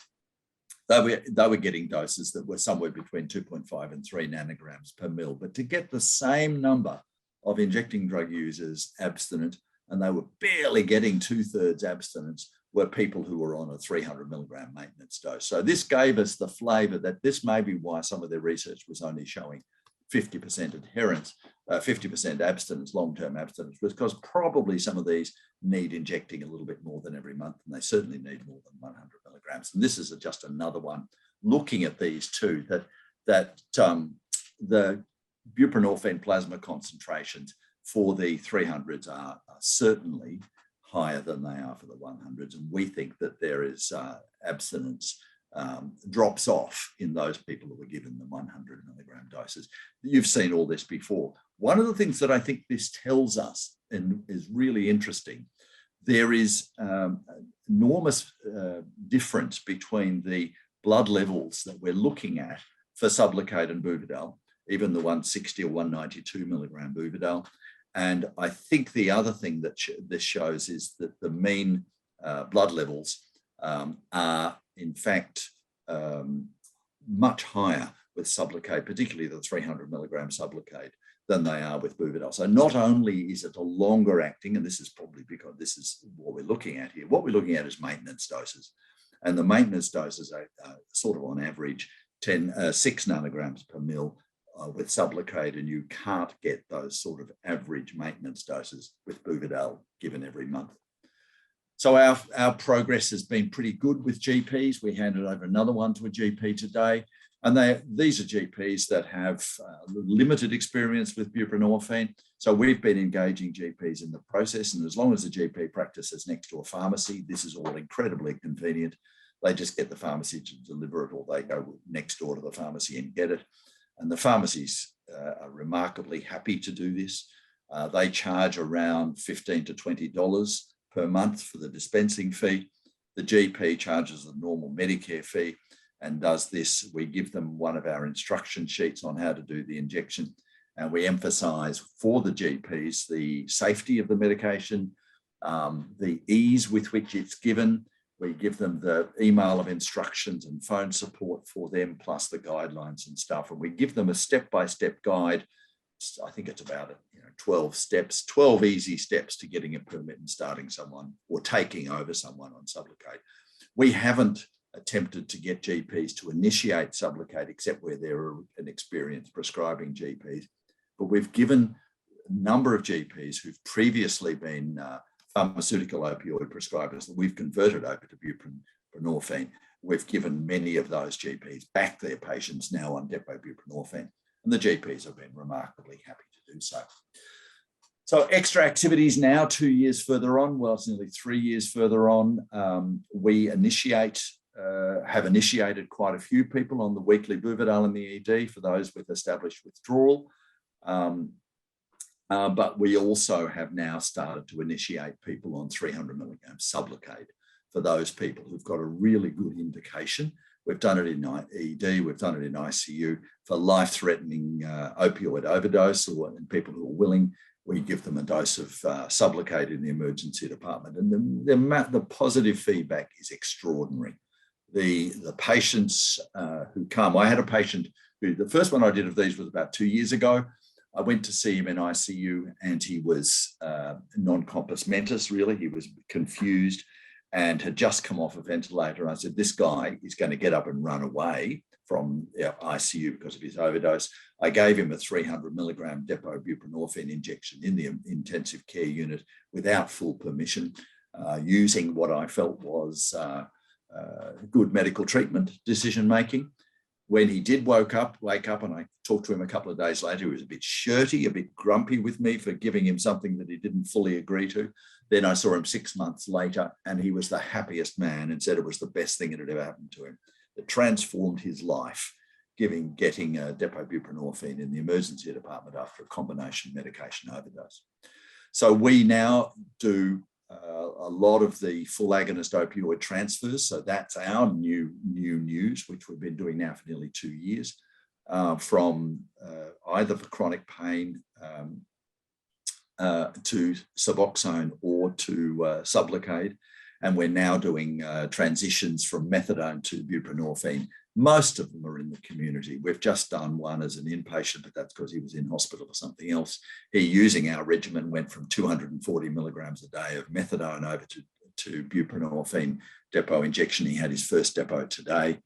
they were getting doses that were somewhere between 2.5 and 3 nanograms per mil. But to get the same number of injecting drug users abstinent, and they were barely getting 2/3 abstinence, were people who were on a 300 milligram maintenance dose. So this gave us the flavor that this may be why some of their research was only showing 50% adherence, 50% abstinence, long-term abstinence, because probably some of these need injecting a little bit more than every month, and they certainly need more than 100 milligrams. And this is just another one looking at these two, that the buprenorphine plasma concentrations for the 300s are certainly higher than they are for the 100s. And we think that there is abstinence drops off in those people who were given the 100 milligram doses. You've seen all this before. One of the things that I think this tells us, and is really interesting, there is enormous difference between the blood levels that we're looking at for Sublocade and Buvidal, even the 160 or 192 milligram Buvidal. And I think the other thing that this shows is that the mean blood levels are in fact much higher with Sublocade, particularly the 300 milligram Sublocade, than they are with Buvidal. So not only is it a longer acting, and this is probably because this is what we're looking at here, what we're looking at is maintenance doses. And the maintenance doses are sort of on average 6 nanograms per mil with Sublocade, and you can't get those sort of average maintenance doses with Buvidal given every month. So our progress has been pretty good with GPs. We handed over another one to a GP today. And these are GPs that have limited experience with buprenorphine. So we've been engaging GPs in the process. And as long as the GP practice is next to a pharmacy, this is all incredibly convenient. They just get the pharmacy to deliver it, or they go next door to the pharmacy and get it. And the pharmacies are remarkably happy to do this. They charge around $15 to $20 per month for the dispensing fee. The GP charges the normal Medicare fee and does this. We give them one of our instruction sheets on how to do the injection, and we emphasise for the GPs the safety of the medication, the ease with which it's given. We give them the email of instructions and phone support for them, plus the guidelines and stuff. And we give them a step-by-step guide. I think it's about 12 steps, 12 easy steps to getting a permit and starting someone or taking over someone on Sublocade. We haven't attempted to get GPs to initiate Sublocade except where they're an experienced prescribing GPs. But we've given a number of GPs who've previously been pharmaceutical opioid prescribers that we've converted over to buprenorphine. We've given many of those GPs back their patients now on depot buprenorphine, and the GPs have been remarkably happy to do so. So extra activities now, 2 years further on, well, it's nearly 3 years further on, we have initiated quite a few people on the weekly Buvidal in the ED for those with established withdrawal. But we also have now started to initiate people on 300 milligrams Sublocade for those people who've got a really good indication. We've done it in ED, we've done it in ICU for life-threatening opioid overdose, or in people who are willing, we give them a dose of Sublocade in the emergency department. And the positive feedback is extraordinary. The patients who come, I had a patient who, the first one I did of these was about 2 years ago. I went to see him in ICU and he was non-compos mentis, really. He was confused and had just come off a ventilator. I said, this guy is going to get up and run away from ICU because of his overdose. I gave him a 300 milligram depot buprenorphine injection in the intensive care unit without full permission, using what I felt was good medical treatment decision-making. When he did wake up, and I talked to him a couple of days later, he was a bit shirty, a bit grumpy with me for giving him something that he didn't fully agree to. Then I saw him 6 months later and he was the happiest man and said it was the best thing that had ever happened to him. It transformed his life, getting depot buprenorphine in the emergency department after a combination medication overdose. So we now do a lot of the full agonist opioid transfers. So that's our new news, which we've been doing now for nearly 2 years, from either for chronic pain to Suboxone or to Sublocade. And we're now doing transitions from methadone to buprenorphine. Most of them are in the community. We've just done one as an inpatient, but that's because he was in hospital for something else. He, using our regimen, went from 240 milligrams a day of methadone over to buprenorphine depot injection. He had his first depot today.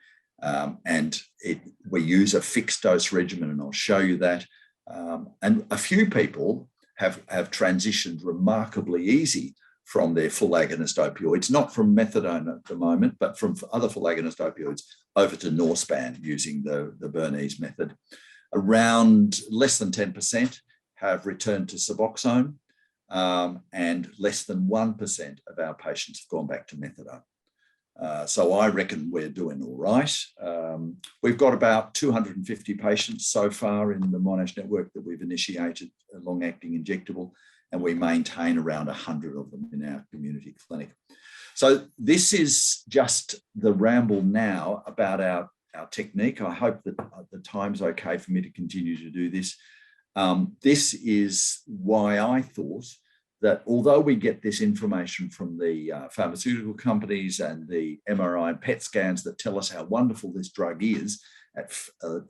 We use a fixed dose regimen, and I'll show you that. And a few people have transitioned remarkably easy from their full agonist opioids, not from methadone at the moment, but from other full agonist opioids over to Norspan using the Bernese method. Around less than 10% have returned to Suboxone, and less than 1% of our patients have gone back to methadone. So I reckon we're doing all right. We've got about 250 patients so far in the Monash network that we've initiated a long-acting injectable, and we maintain around 100 of them in our community clinic. So this is just the ramble now about our technique. I hope that the time's okay for me to continue to do this. This is why I thought that although we get this information from the pharmaceutical companies and the MRI and PET scans that tell us how wonderful this drug is at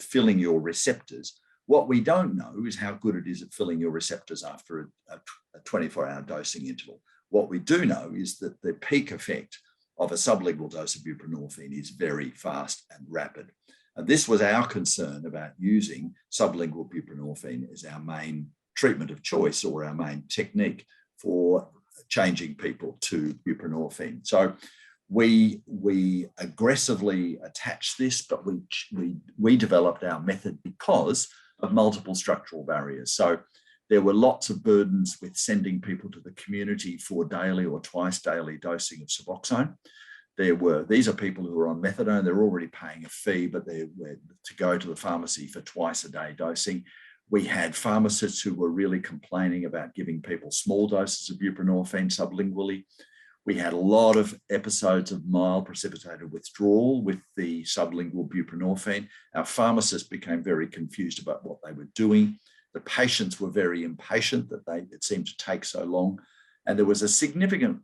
filling your receptors, what we don't know is how good it is at filling your receptors after a 24-hour dosing interval. What we do know is that the peak effect of a sublingual dose of buprenorphine is very fast and rapid. And this was our concern about using sublingual buprenorphine as our main treatment of choice, or our main technique for changing people to buprenorphine. So we aggressively attached this, but we developed our method because of multiple structural barriers. So there were lots of burdens with sending people to the community for daily or twice daily dosing of Suboxone. These are people who are on methadone. They're already paying a fee, but they're to go to the pharmacy for twice a day dosing. We had pharmacists who were really complaining about giving people small doses of buprenorphine sublingually. We had a lot of episodes of mild precipitated withdrawal with the sublingual buprenorphine. Our pharmacists became very confused about what they were doing. The patients were very impatient that it seemed to take so long. And there was a significant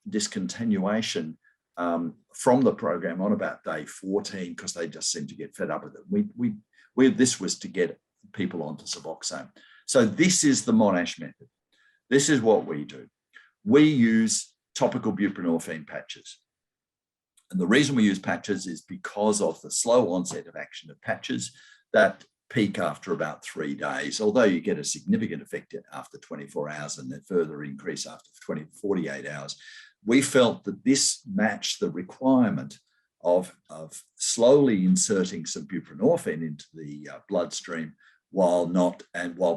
discontinuation from the program on about day 14 because they just seemed to get fed up with it. This was to get people onto Suboxone. So this is the Monash method. This is what we do. We use topical buprenorphine patches. And the reason we use patches is because of the slow onset of action of patches that peak after about 3 days, although you get a significant effect after 24 hours and then further increase after 48 hours. We felt that this matched the requirement of slowly inserting some buprenorphine into the bloodstream while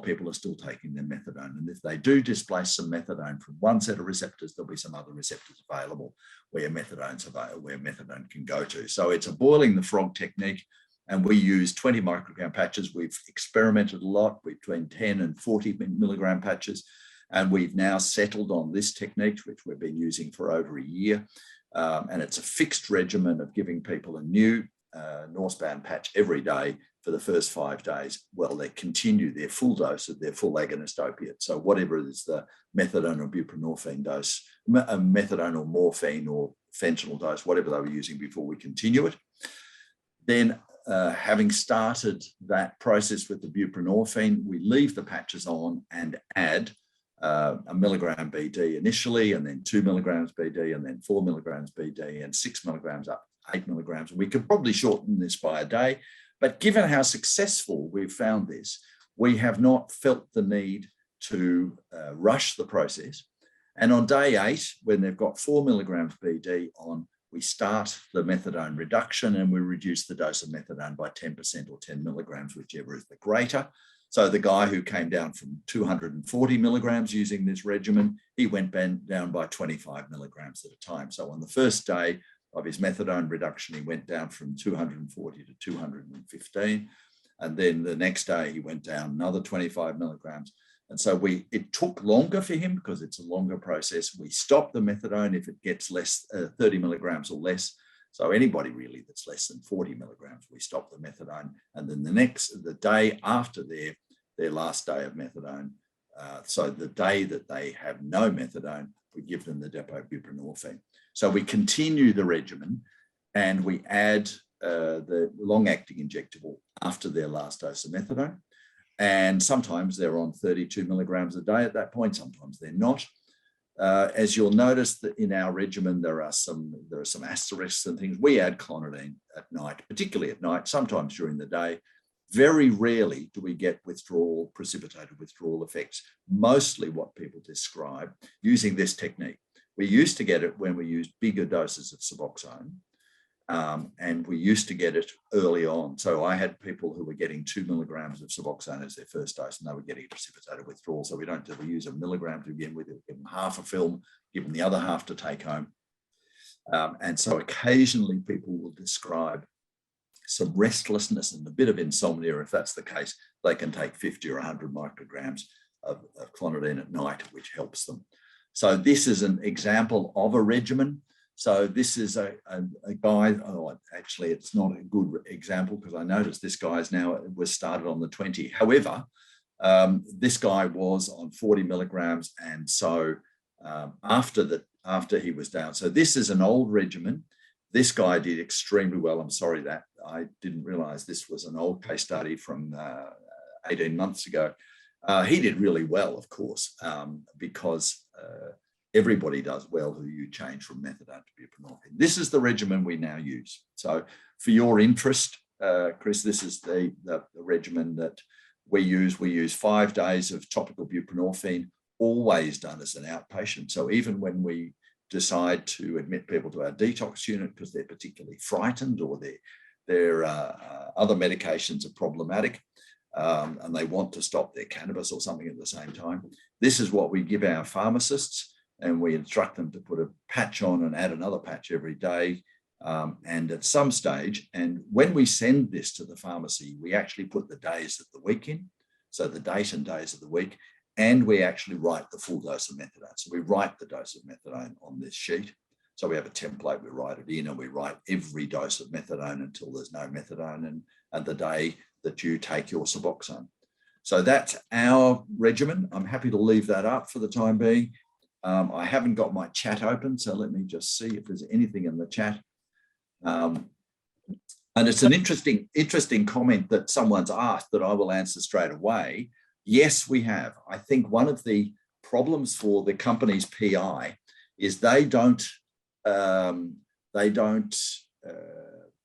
people are still taking their methadone. And if they do displace some methadone from one set of receptors, there'll be some other receptors available where methadone can go to. So it's a boiling the frog technique, and we use 20 microgram patches. We've experimented a lot between 10 and 40 milligram patches, and we've now settled on this technique, which we've been using for over a year. And it's a fixed regimen of giving people a new northbound patch every day for the first 5 days. Well, they continue their full dose of their full agonist opiate. So whatever is the methadone or buprenorphine dose, methadone or morphine or fentanyl dose, whatever they were using before we continue it. Then having started that process with the buprenorphine, we leave the patches on and add a milligram BD initially, and then 2 milligrams BD, and then 4 milligrams BD, and 6 milligrams up 8 milligrams. We could probably shorten this by a day, but given how successful we've found this, we have not felt the need to rush the process. And on day 8, when they've got 4 milligrams BD on, we start the methadone reduction and we reduce the dose of methadone by 10% or 10 milligrams, whichever is the greater. So the guy who came down from 240 milligrams using this regimen, he went down by 25 milligrams at a time. So on the first day of his methadone reduction, he went down from 240 to 215. And then the next day he went down another 25 milligrams. And so it took longer for him because it's a longer process. We stop the methadone if it gets less, 30 milligrams or less. So anybody really that's less than 40 milligrams, we stop the methadone. And then the day after their last day of methadone, so the day that they have no methadone, we give them the depot buprenorphine. So we continue the regimen and we add the long-acting injectable after their last dose of methadone. And sometimes they're on 32 milligrams a day at that point, sometimes they're not. As you'll notice that in our regimen, there are some asterisks and things. We add clonidine at night, particularly at night, sometimes during the day. Very rarely do we get precipitated withdrawal effects, mostly what people describe using this technique. We used to get it when we used bigger doses of Suboxone, and we used to get it early on. So I had people who were getting 2 milligrams of Suboxone as their first dose, and they were getting precipitated withdrawal. So we use a milligram to begin with, give them half a film, give them the other half to take home. And so occasionally people will describe some restlessness and a bit of insomnia. If that's the case, they can take 50 or 100 micrograms of clonidine at night, which helps them. So this is an example of a regimen. So this is a guy, actually it's not a good example because I noticed this guy's was started on the 20. However, this guy was on 40 milligrams. And so after he was down, so this is an old regimen. This guy did extremely well. I'm sorry that I didn't realize this was an old case study from 18 months ago. He did really well, of course, because everybody does well who you change from methadone to buprenorphine. This is the regimen we now use. So for your interest, Chris, this is the regimen that we use. We use 5 days of topical buprenorphine, always done as an outpatient. So even when we decide to admit people to our detox unit because they're particularly frightened or their other medications are problematic, and they want to stop their cannabis or something at the same time, this is what we give our pharmacists, and we instruct them to put a patch on and add another patch every day. And at some stage, and when we send this to the pharmacy, we actually put the days of the week in, so the date and days of the week, and we actually write the full dose of methadone. So we write the dose of methadone on this sheet. So we have a template, we write it in, and we write every dose of methadone until there's no methadone and the day that you take your Suboxone. So that's our regimen. I'm happy to leave that up for the time being. I haven't got my chat open, so let me just see if there's anything in the chat. And it's an interesting comment that someone's asked that I will answer straight away. Yes, we have. I think one of the problems for the company's PI is they don't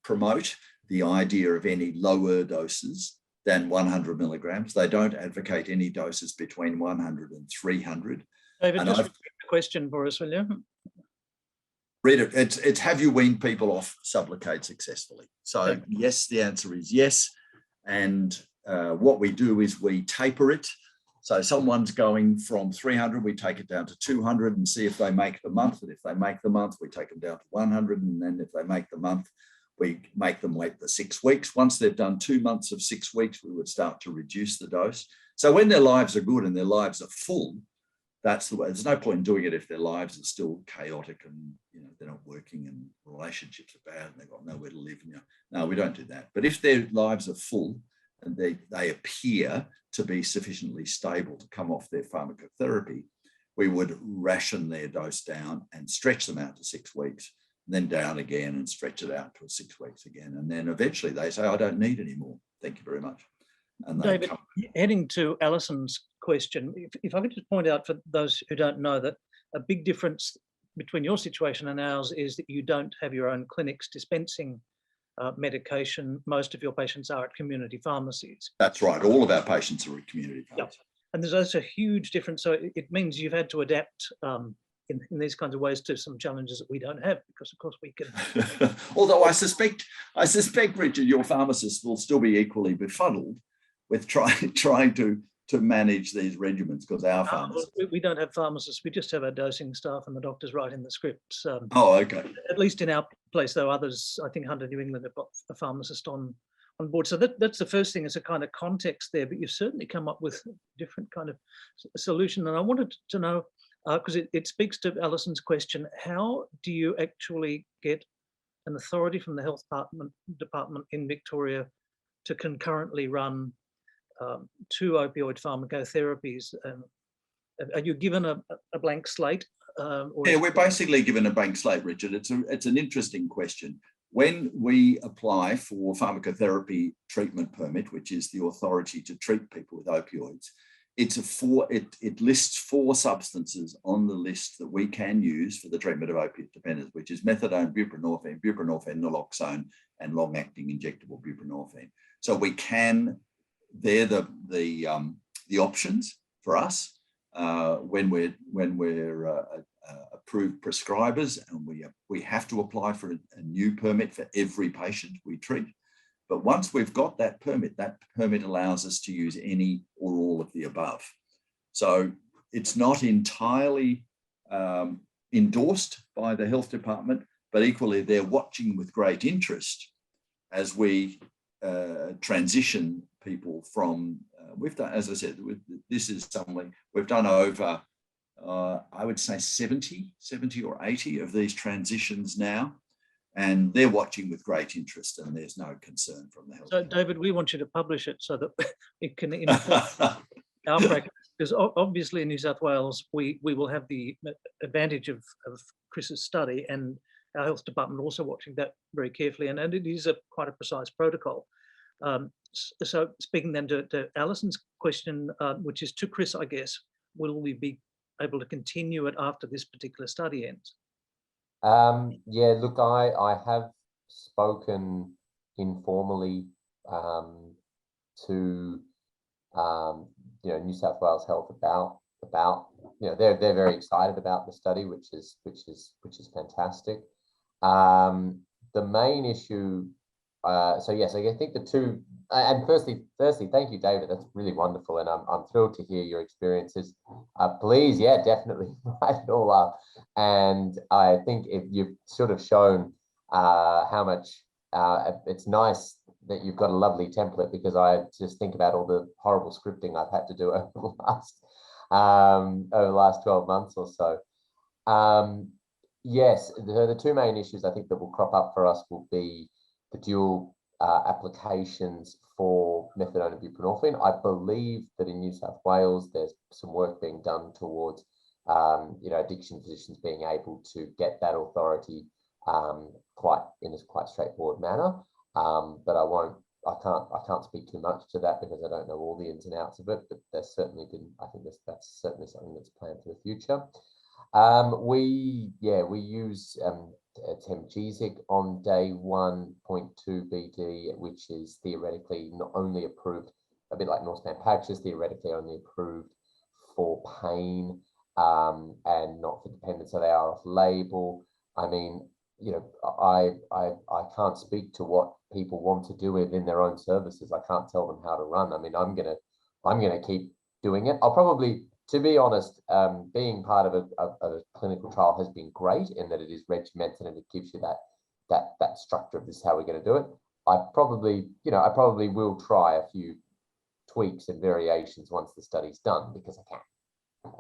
promote the idea of any lower doses than 100 milligrams. They don't advocate any doses between 100 and 300. David, just repeat the question for us, will you? Read it. It's have you weaned people off Sublocade successfully? So yes, the answer is yes. And what we do is we taper it. So someone's going from 300, we take it down to 200 and see if they make the month. And if they make the month, we take them down to 100. And then if they make the month, we make them wait the 6 weeks. Once they've done 2 months of 6 weeks, we would start to reduce the dose. So when their lives are good and their lives are full, that's the way. There's no point in doing it if their lives are still chaotic and they're not working and relationships are bad and they've got nowhere to live. No, we don't do that. But if their lives are full and they appear to be sufficiently stable to come off their pharmacotherapy, we would ration their dose down and stretch them out to 6 weeks, and then down again and stretch it out to 6 weeks again. And then eventually they say, I don't need any more. Thank you very much. And David, heading to Alison's question, if I could just point out for those who don't know that a big difference between your situation and ours is that you don't have your own clinics dispensing medication. Most of your patients are at community pharmacies. That's right. All of our patients are at community pharmacies. Yep. And there's also a huge difference. So it means you've had to adapt in these kinds of ways to some challenges that we don't have, because of course we can. Although I suspect, Richard, your pharmacists will still be equally befuddled with trying to manage these regimens, because our pharmacists. We don't have pharmacists. We just have our dosing staff and the doctors writing the scripts. Oh, okay. At least in our place, though, others, I think Hunter New England have got a pharmacist on board. So that's the first thing, is a kind of context there, but you've certainly come up with a different kind of solution. And I wanted to know, because it speaks to Alison's question, how do you actually get an authority from the health department in Victoria to concurrently run 2 opioid pharmacotherapies? Are you given a blank slate? Yeah, we're basically given a blank slate, Richard. It's an interesting question. When we apply for pharmacotherapy treatment permit, which is the authority to treat people with opioids, it lists 4 substances on the list that we can use for the treatment of opiate dependence, which is methadone, buprenorphine, naloxone, and long-acting injectable buprenorphine. So we can. They're the options for us when we're approved prescribers, and we have to apply for a new permit for every patient we treat. But once we've got that permit allows us to use any or all of the above. So it's not entirely endorsed by the health department, but equally they're watching with great interest as we transition people from, we've done, as I said, this is something we've done over, I would say 70 or 80 of these transitions now, and they're watching with great interest, and there's no concern from the health. So David, we want you to publish it so that it can inform our practice, because obviously in New South Wales, we will have the advantage of Chris's study, and our health department also watching that very carefully, and it is quite a precise protocol. So speaking then to Alison's question, which is to Chris, I guess, will we be able to continue it after this particular study ends? Yeah, look, I have spoken informally to New South Wales Health about they're very excited about the study, which is fantastic. The main issue. So yes, I think the two. And firstly, thank you, David. That's really wonderful, and I'm thrilled to hear your experiences. Please, yeah, definitely write it all up. And I think if you've sort of shown how much it's nice that you've got a lovely template, because I just think about all the horrible scripting I've had to do over the last over the last 12 months or so. Yes, the two main issues I think that will crop up for us will be the dual applications for methadone and buprenorphine. I believe that in New South Wales, there's some work being done towards, addiction physicians being able to get that authority in a quite straightforward manner. But I can't speak too much to that because I don't know all the ins and outs of it. But there's certainly been, I think that's certainly something that's planned for the future. We use Temgesic on day 1.2 BD, which is theoretically not only approved, a bit like Norspan patch, is theoretically only approved for pain and not for dependence, so they are off label. I mean, I can't speak to what people want to do within their own services. I can't tell them how to run. I mean, I'm gonna keep doing it. I'll probably, to be honest, being part of a clinical trial has been great in that it is regimented and it gives you that structure of this is how we're going to do it. I probably will try a few tweaks and variations once the study's done because I can.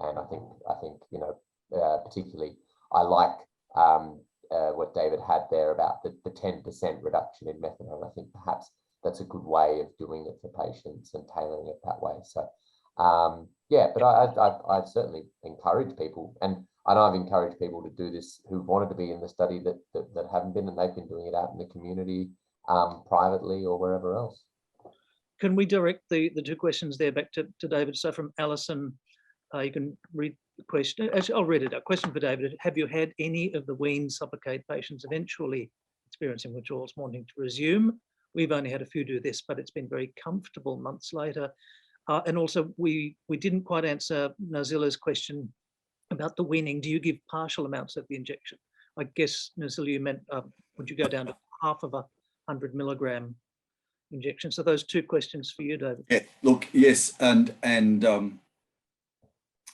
And I think particularly I like what David had there about the 10% reduction in methadone. I think perhaps that's a good way of doing it for patients and tailoring it that way. So. But I've certainly encouraged people, and I've encouraged people to do this who wanted to be in the study that haven't been, and they've been doing it out in the community, privately or wherever else. Can we direct the two questions there back to David? So from Alison, you can read the question. Actually, I'll read it. A question for David: have you had any of the weaned Sublocade patients eventually experiencing withdrawals wanting to resume? We've only had a few do this, but it's been very comfortable months later. And also, we didn't quite answer Nazila's question about the weaning. Do you give partial amounts of the injection? I guess, Nazila, you meant, would you go down to half of 100 milligram injection? So those two questions for you, David. Yeah, look, yes, and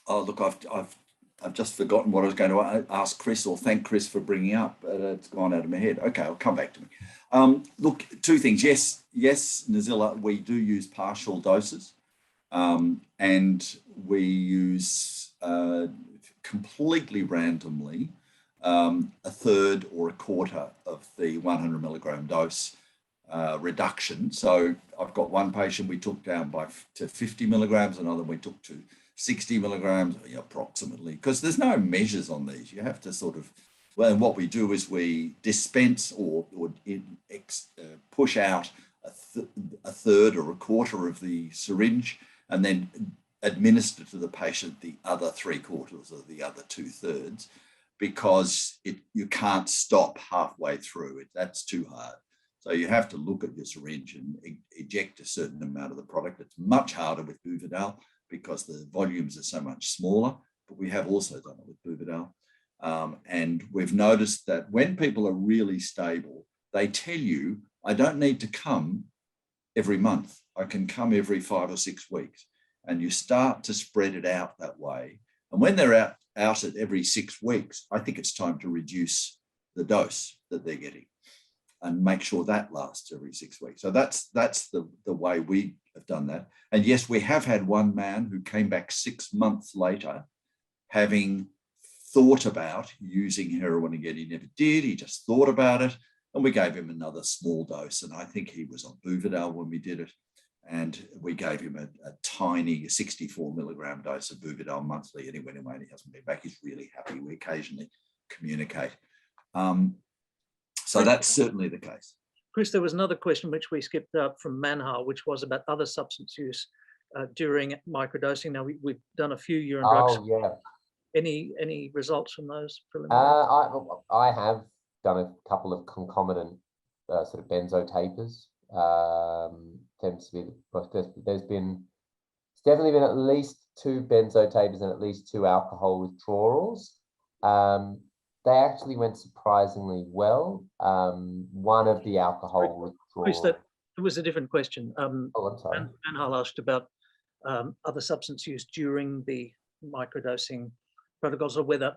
look, I've just forgotten what I was going to ask Chris or thank Chris for bringing up, but it's gone out of my head. Okay, I'll come back to me. Look, two things. Yes, Nazila, we do use partial doses. And we use completely randomly a third or a quarter of the 100 milligram dose reduction. So I've got one patient we took down to 50 milligrams, another we took to 60 milligrams approximately, because there's no measures on these. You have to sort of, well, and what we do is we dispense or push out a third or a quarter of the syringe, and then administer to the patient the other 3/4 or the other 2/3, because you can't stop halfway through. That's too hard. So you have to look at your syringe and eject a certain amount of the product. It's much harder with Buvidal because the volumes are so much smaller, but we have also done it with Buvidal. And we've noticed that when people are really stable, they tell you, I don't need to come every month. I can come every 5 or 6 weeks, and you start to spread it out that way. And when they're out at every 6 weeks, I think it's time to reduce the dose that they're getting and make sure that lasts every 6 weeks. So that's the way we have done that. And yes, we have had one man who came back 6 months later, having thought about using heroin again. He never did, he just thought about it. And we gave him another small dose. And I think he was on Buvidal when we did it. And we gave him a tiny 64 milligram dose of Buvidal monthly. And he went away and he hasn't been back. He's really happy. We occasionally communicate. So that's certainly the case. Chris, there was another question which we skipped up from Manhar, which was about other substance use during microdosing. Now, we've done a few urine drugs. Oh, yeah. Any results from those preliminary? I have done a couple of concomitant sort of benzotapers. Tends to be there's definitely been at least 2 benzotapers and at least 2 alcohol withdrawals. They actually went surprisingly well. One of the alcohol withdrawals. Chris, it was a different question. I'm sorry. Manhal asked about other substance use during the microdosing protocols, or whether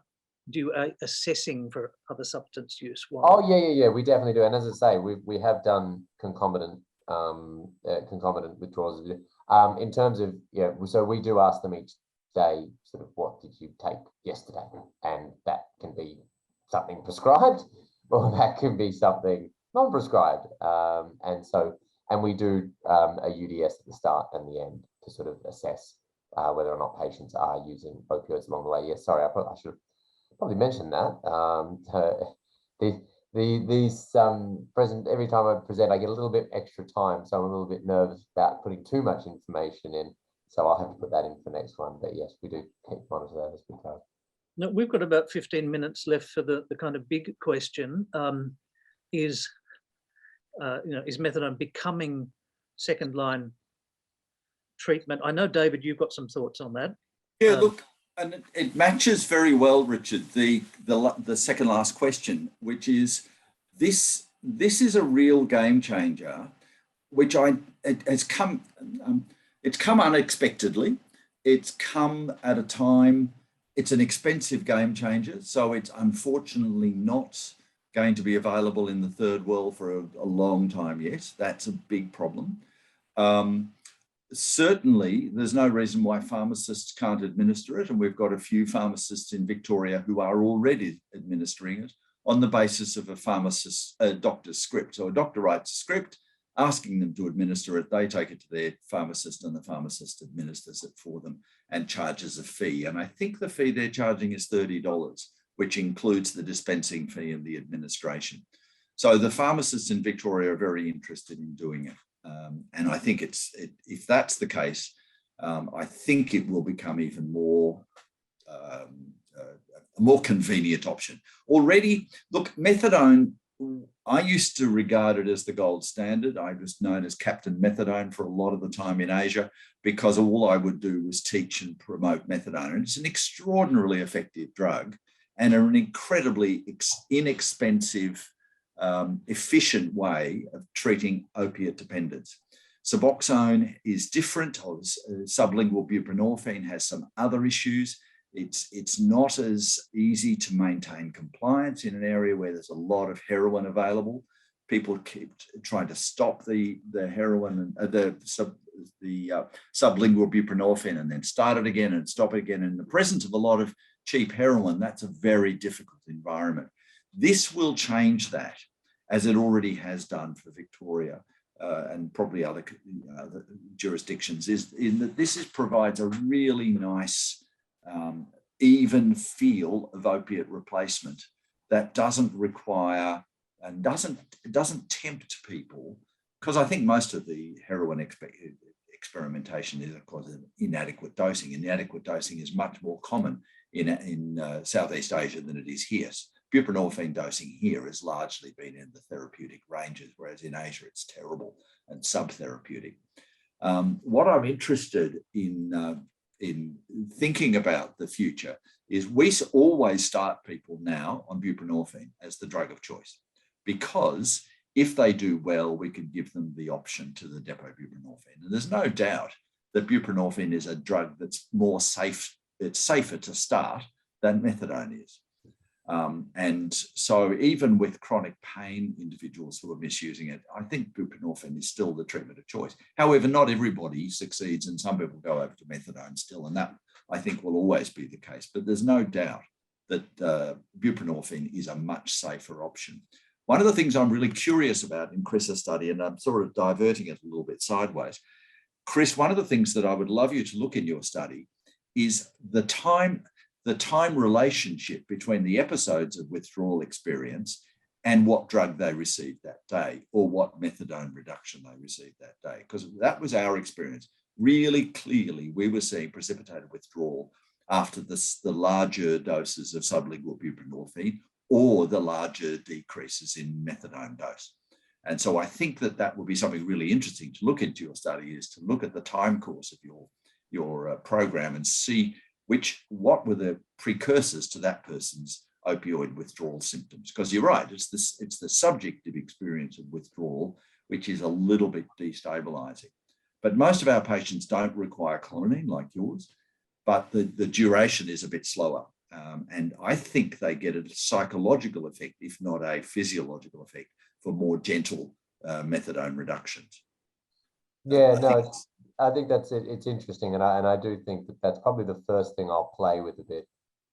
do assessing for other substance use. Oh yeah, we definitely do. And as I say, we have done concomitant withdrawals. In terms of so we do ask them each day, sort of what did you take yesterday? And that can be something prescribed, or that can be something non-prescribed. And we do a UDS at the start and the end to sort of assess whether or not patients are using opioids along the way. Yes, sorry, I should probably mention that. Every time I present, I get a little bit extra time, so I'm a little bit nervous about putting too much information in. So I'll have to put that in for the next one. But yes, we do monitor that as we go. No, we've got about 15 minutes left for the kind of big question. Is methadone becoming second line treatment? I know, David, you've got some thoughts on that. Yeah, look, and it matches very well, Richard, the second last question, which is this is a real game changer, which it's come unexpectedly. It's come at a time, it's an expensive game changer, so it's unfortunately not going to be available in the third world for a long time yet. That's a big problem. Certainly, there's no reason why pharmacists can't administer it, and we've got a few pharmacists in Victoria who are already administering it on the basis of a doctor's script. So a doctor writes a script asking them to administer it, they take it to their pharmacist, and the pharmacist administers it for them and charges a fee. And I think the fee they're charging is $30, which includes the dispensing fee and the administration. So the pharmacists in Victoria are very interested in doing it. And I think if that's the case, I think it will become even more a more convenient option. Already, look, methadone, I used to regard it as the gold standard. I was known as Captain Methadone for a lot of the time in Asia, because all I would do was teach and promote methadone. And it's an extraordinarily effective drug and an incredibly inexpensive, efficient way of treating opiate dependence. Suboxone is different. Sublingual buprenorphine has some other issues. It's not as easy to maintain compliance in an area where there's a lot of heroin available. People keep trying to stop the heroin and the sublingual buprenorphine and then start it again and stop it again. In the presence of a lot of cheap heroin, that's a very difficult environment. This will change that, as it already has done for Victoria and probably other jurisdictions, is in that this provides a really nice, even feel of opiate replacement that doesn't require and doesn't tempt people, because I think most of the heroin experimentation is, of course, inadequate dosing. Inadequate dosing is much more common in Southeast Asia than it is here. Buprenorphine dosing here has largely been in the therapeutic ranges, whereas in Asia it's terrible and subtherapeutic. What I'm interested in thinking about the future is we always start people now on buprenorphine as the drug of choice, because if they do well, we can give them the option to the depot buprenorphine. And there's no doubt that buprenorphine is a drug that's more safe, it's safer to start than methadone is. And so even with chronic pain individuals who are misusing it, I think buprenorphine is still the treatment of choice. However, not everybody succeeds, and some people go over to methadone still, and that I think will always be the case. But there's no doubt that buprenorphine is a much safer option. One of the things I'm really curious about in Chris's study, and I'm sort of diverting it a little bit sideways, Chris, one of the things that I would love you to look in your study is the time relationship between the episodes of withdrawal experience and what drug they received that day, or what methadone reduction they received that day, because that was our experience. Really clearly, we were seeing precipitated withdrawal after the larger doses of sublingual buprenorphine or the larger decreases in methadone dose. And so I think that would be something really interesting to look into your study, is to look at the time course of your program and see what were the precursors to that person's opioid withdrawal symptoms. Because you're right, it's the subjective experience of withdrawal which is a little bit destabilizing. But most of our patients don't require clonidine like yours, but the duration is a bit slower. And I think they get a psychological effect, if not a physiological effect, for more gentle methadone reductions. Yeah, no, I think that's it. It's interesting, and I do think that that's probably the first thing I'll play with a bit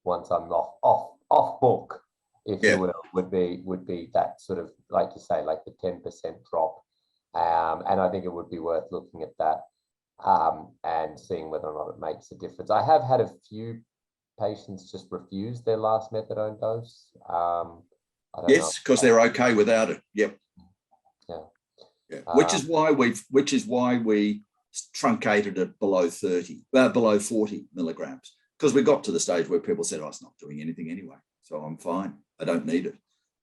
once I'm off book, if you will, would be that sort of, like you say, like the 10% drop, and I think it would be worth looking at that and seeing whether or not it makes a difference. I have had a few patients just refuse their last methadone dose. Yes, because they're okay without it. Yep. Yeah. Which is why we truncated it below 40 milligrams, because we got to the stage where people said, "Oh, it's not doing anything anyway, so I'm fine. I don't need it."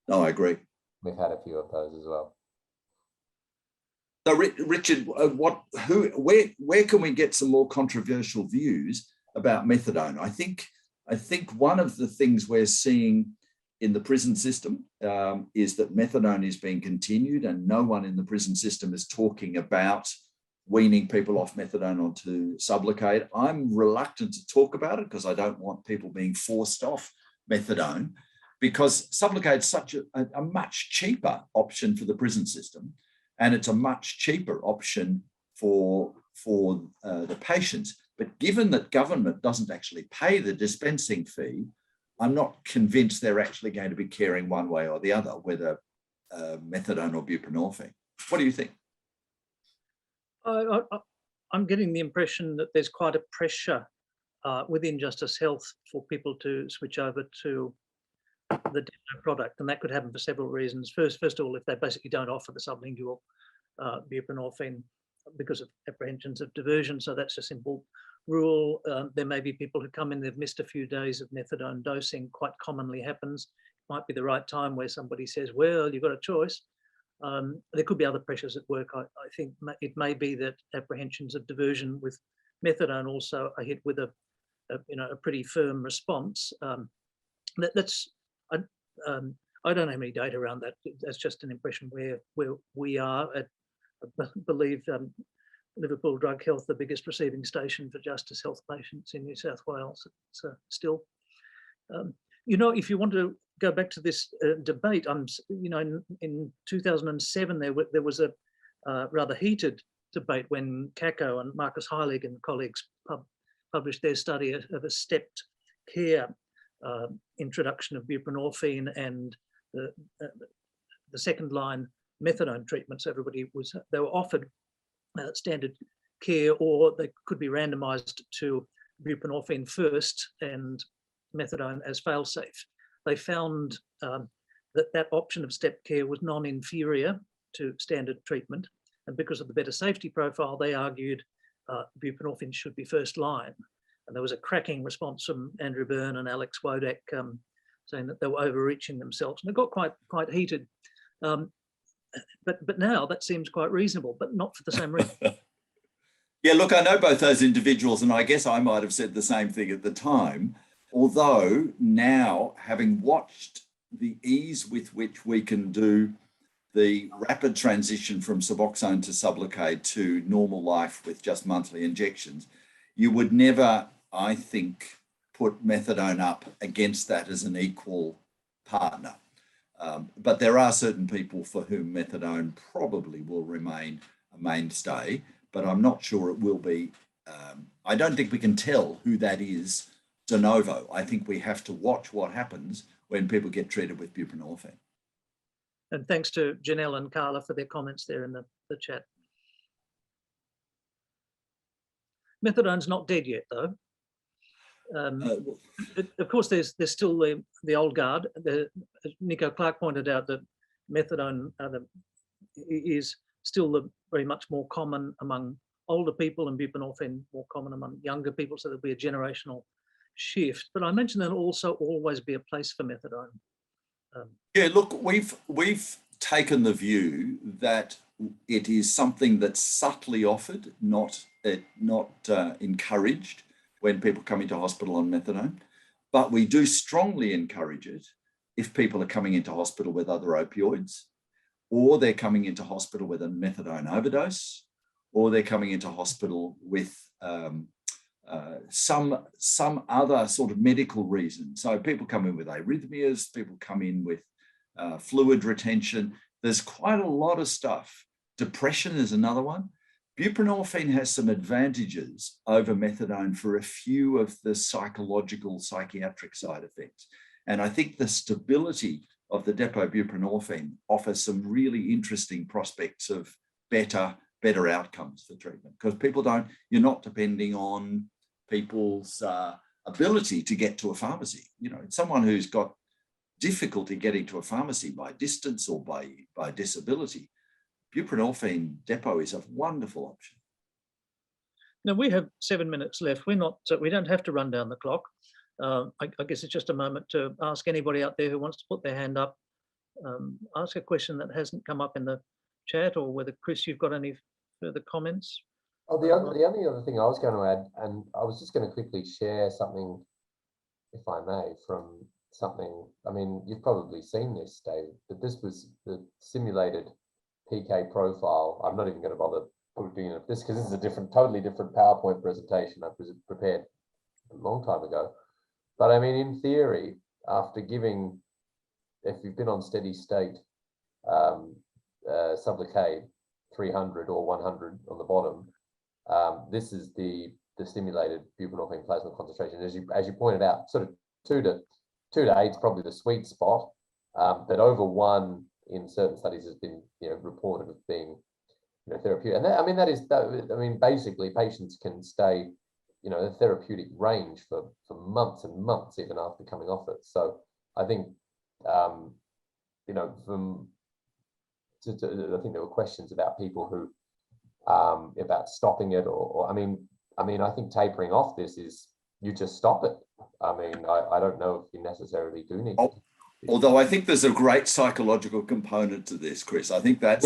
No, I agree. We've had a few of those as well. So, Richard, where can we get some more controversial views about methadone? I think one of the things we're seeing in the prison system is that methadone is being continued, and no one in the prison system is talking about weaning people off methadone onto Sublocade. I'm reluctant to talk about it because I don't want people being forced off methadone, because Sublocade is such a much cheaper option for the prison system, and it's a much cheaper option for the patients. But given that government doesn't actually pay the dispensing fee, I'm not convinced they're actually going to be caring one way or the other, whether methadone or buprenorphine. What do you think? I'm getting the impression that there's quite a pressure within Justice Health for people to switch over to the depot product, and that could happen for several reasons. First of all, if they basically don't offer the sublingual buprenorphine because of apprehensions of diversion, so that's a simple rule. There may be people who come in, they've missed a few days of methadone dosing, quite commonly happens. It might be the right time where somebody says, well, you've got a choice. There could be other pressures at work. I think it may be that apprehensions of diversion with methadone also are hit with a pretty firm response. I don't have any data around that. That's just an impression where we are at, I believe, Liverpool Drug Health, the biggest receiving station for Justice Health patients in New South Wales. So still, if you want to go back to this debate, in 2007 there was a rather heated debate when Kako and Marcus Heilig and colleagues published their study of a stepped care introduction of buprenorphine and the second line methadone treatments. They were offered standard care, or they could be randomized to buprenorphine first and methadone as fail-safe. They found that option of step care was non-inferior to standard treatment, and because of the better safety profile, they argued buprenorphine should be first line. And there was a cracking response from Andrew Byrne and Alex Wodak saying that they were overreaching themselves, and it got quite heated. But now that seems quite reasonable, but not for the same reason. Yeah, look, I know both those individuals, and I guess I might have said the same thing at the time. Although now, having watched the ease with which we can do the rapid transition from Suboxone to Sublocade to normal life with just monthly injections, you would never, I think, put methadone up against that as an equal partner. But there are certain people for whom methadone probably will remain a mainstay, but I'm not sure it will be. I don't think we can tell who that is de novo. I think we have to watch what happens when people get treated with buprenorphine. And thanks to Janelle and Carla for their comments there in the chat. Methadone's not dead yet, though. Of course, there's still the old guard. Nico Clark pointed out that methadone is still very much more common among older people, and buprenorphine more common among younger people, so there'll be a generational shift. But I mentioned there'll also always be a place for methadone. Yeah, look, we've taken the view that it is something that's subtly offered, not encouraged when people come into hospital on methadone, but we do strongly encourage it if people are coming into hospital with other opioids, or they're coming into hospital with a methadone overdose, or they're coming into hospital with some other sort of medical reason. So people come in with arrhythmias, people come in with fluid retention. There's quite a lot of stuff. Depression is another one. buprenorphine has some advantages over methadone for a few of the psychological, psychiatric side effects. And I think the stability of the depot buprenorphine offers some really interesting prospects of better outcomes for treatment, because you're not depending on people's ability to get to a pharmacy. You know, someone who's got difficulty getting to a pharmacy by distance or by disability, buprenorphine depot is a wonderful option. Now we have 7 minutes left. We don't have to run down the clock. I guess it's just a moment to ask anybody out there who wants to put their hand up, ask a question that hasn't come up in the chat, or whether, Chris, you've got any further comments. Oh, the only other thing I was going to add, and I was just going to quickly share something, if I may, from something, I mean, you've probably seen this, David, but this was the simulated PK profile. I'm not even going to bother putting it this, because this is a totally different PowerPoint presentation I prepared a long time ago. But I mean, in theory, after giving, if you've been on steady state, Sublocade 300 or 100 on the bottom, this is the stimulated buprenorphine plasma concentration. As you pointed out, sort of 2 to 8 is probably the sweet spot, but over 1 in certain studies has been, reported as being, therapeutic. And that, basically patients can stay, a therapeutic range for months and months even after coming off it. So I think, I think there were questions about people who about stopping it, or I think tapering off this is you just stop it. I mean, I don't know if you necessarily do need to. Although I think there's a great psychological component to this, Chris. I think that's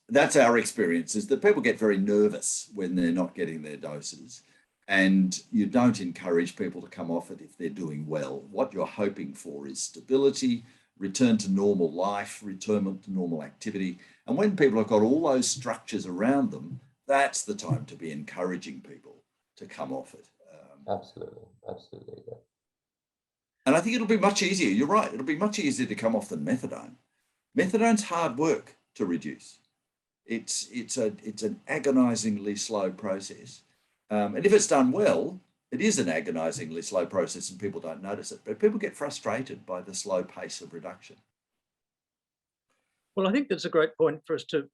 that's our experience, is that people get very nervous when they're not getting their doses, and you don't encourage people to come off it if they're doing well. What you're hoping for is stability, return to normal life, return to normal activity. And when people have got all those structures around them, that's the time to be encouraging people to come off it. Absolutely. Yeah. And I think it'll be much easier. You're right. It'll be much easier to come off than methadone. Methadone's hard work to reduce. It's an agonizingly slow process. And if it's done well, it is an agonizingly slow process and people don't notice it, but people get frustrated by the slow pace of reduction. Well, I think that's a great point for us to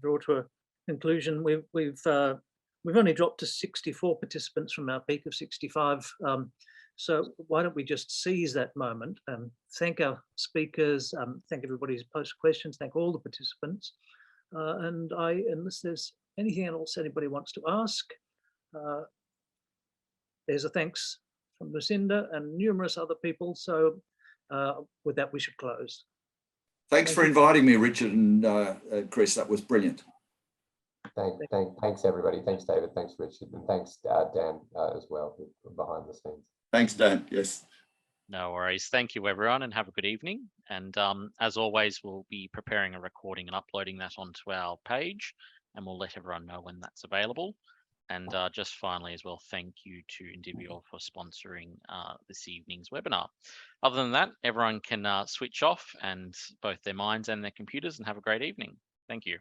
draw to a conclusion. We've only dropped to 64 participants from our peak of 65. So why don't we just seize that moment and thank our speakers, thank everybody who's posted questions, thank all the participants. And unless there's anything else anybody wants to ask, there's a thanks from Lucinda and numerous other people. So with that, we should close. Thanks for inviting me, Richard and Chris. That was brilliant. Thanks everybody. Thanks David. Thanks Richard, and thanks Dan as well behind the scenes. Thanks Dan. Yes. No worries. Thank you everyone, and have a good evening. And as always, we'll be preparing a recording and uploading that onto our page, and we'll let everyone know when that's available. And just finally as well, thank you to Indivior for sponsoring this evening's webinar. Other than that, everyone can switch off and both their minds and their computers, and have a great evening. Thank you.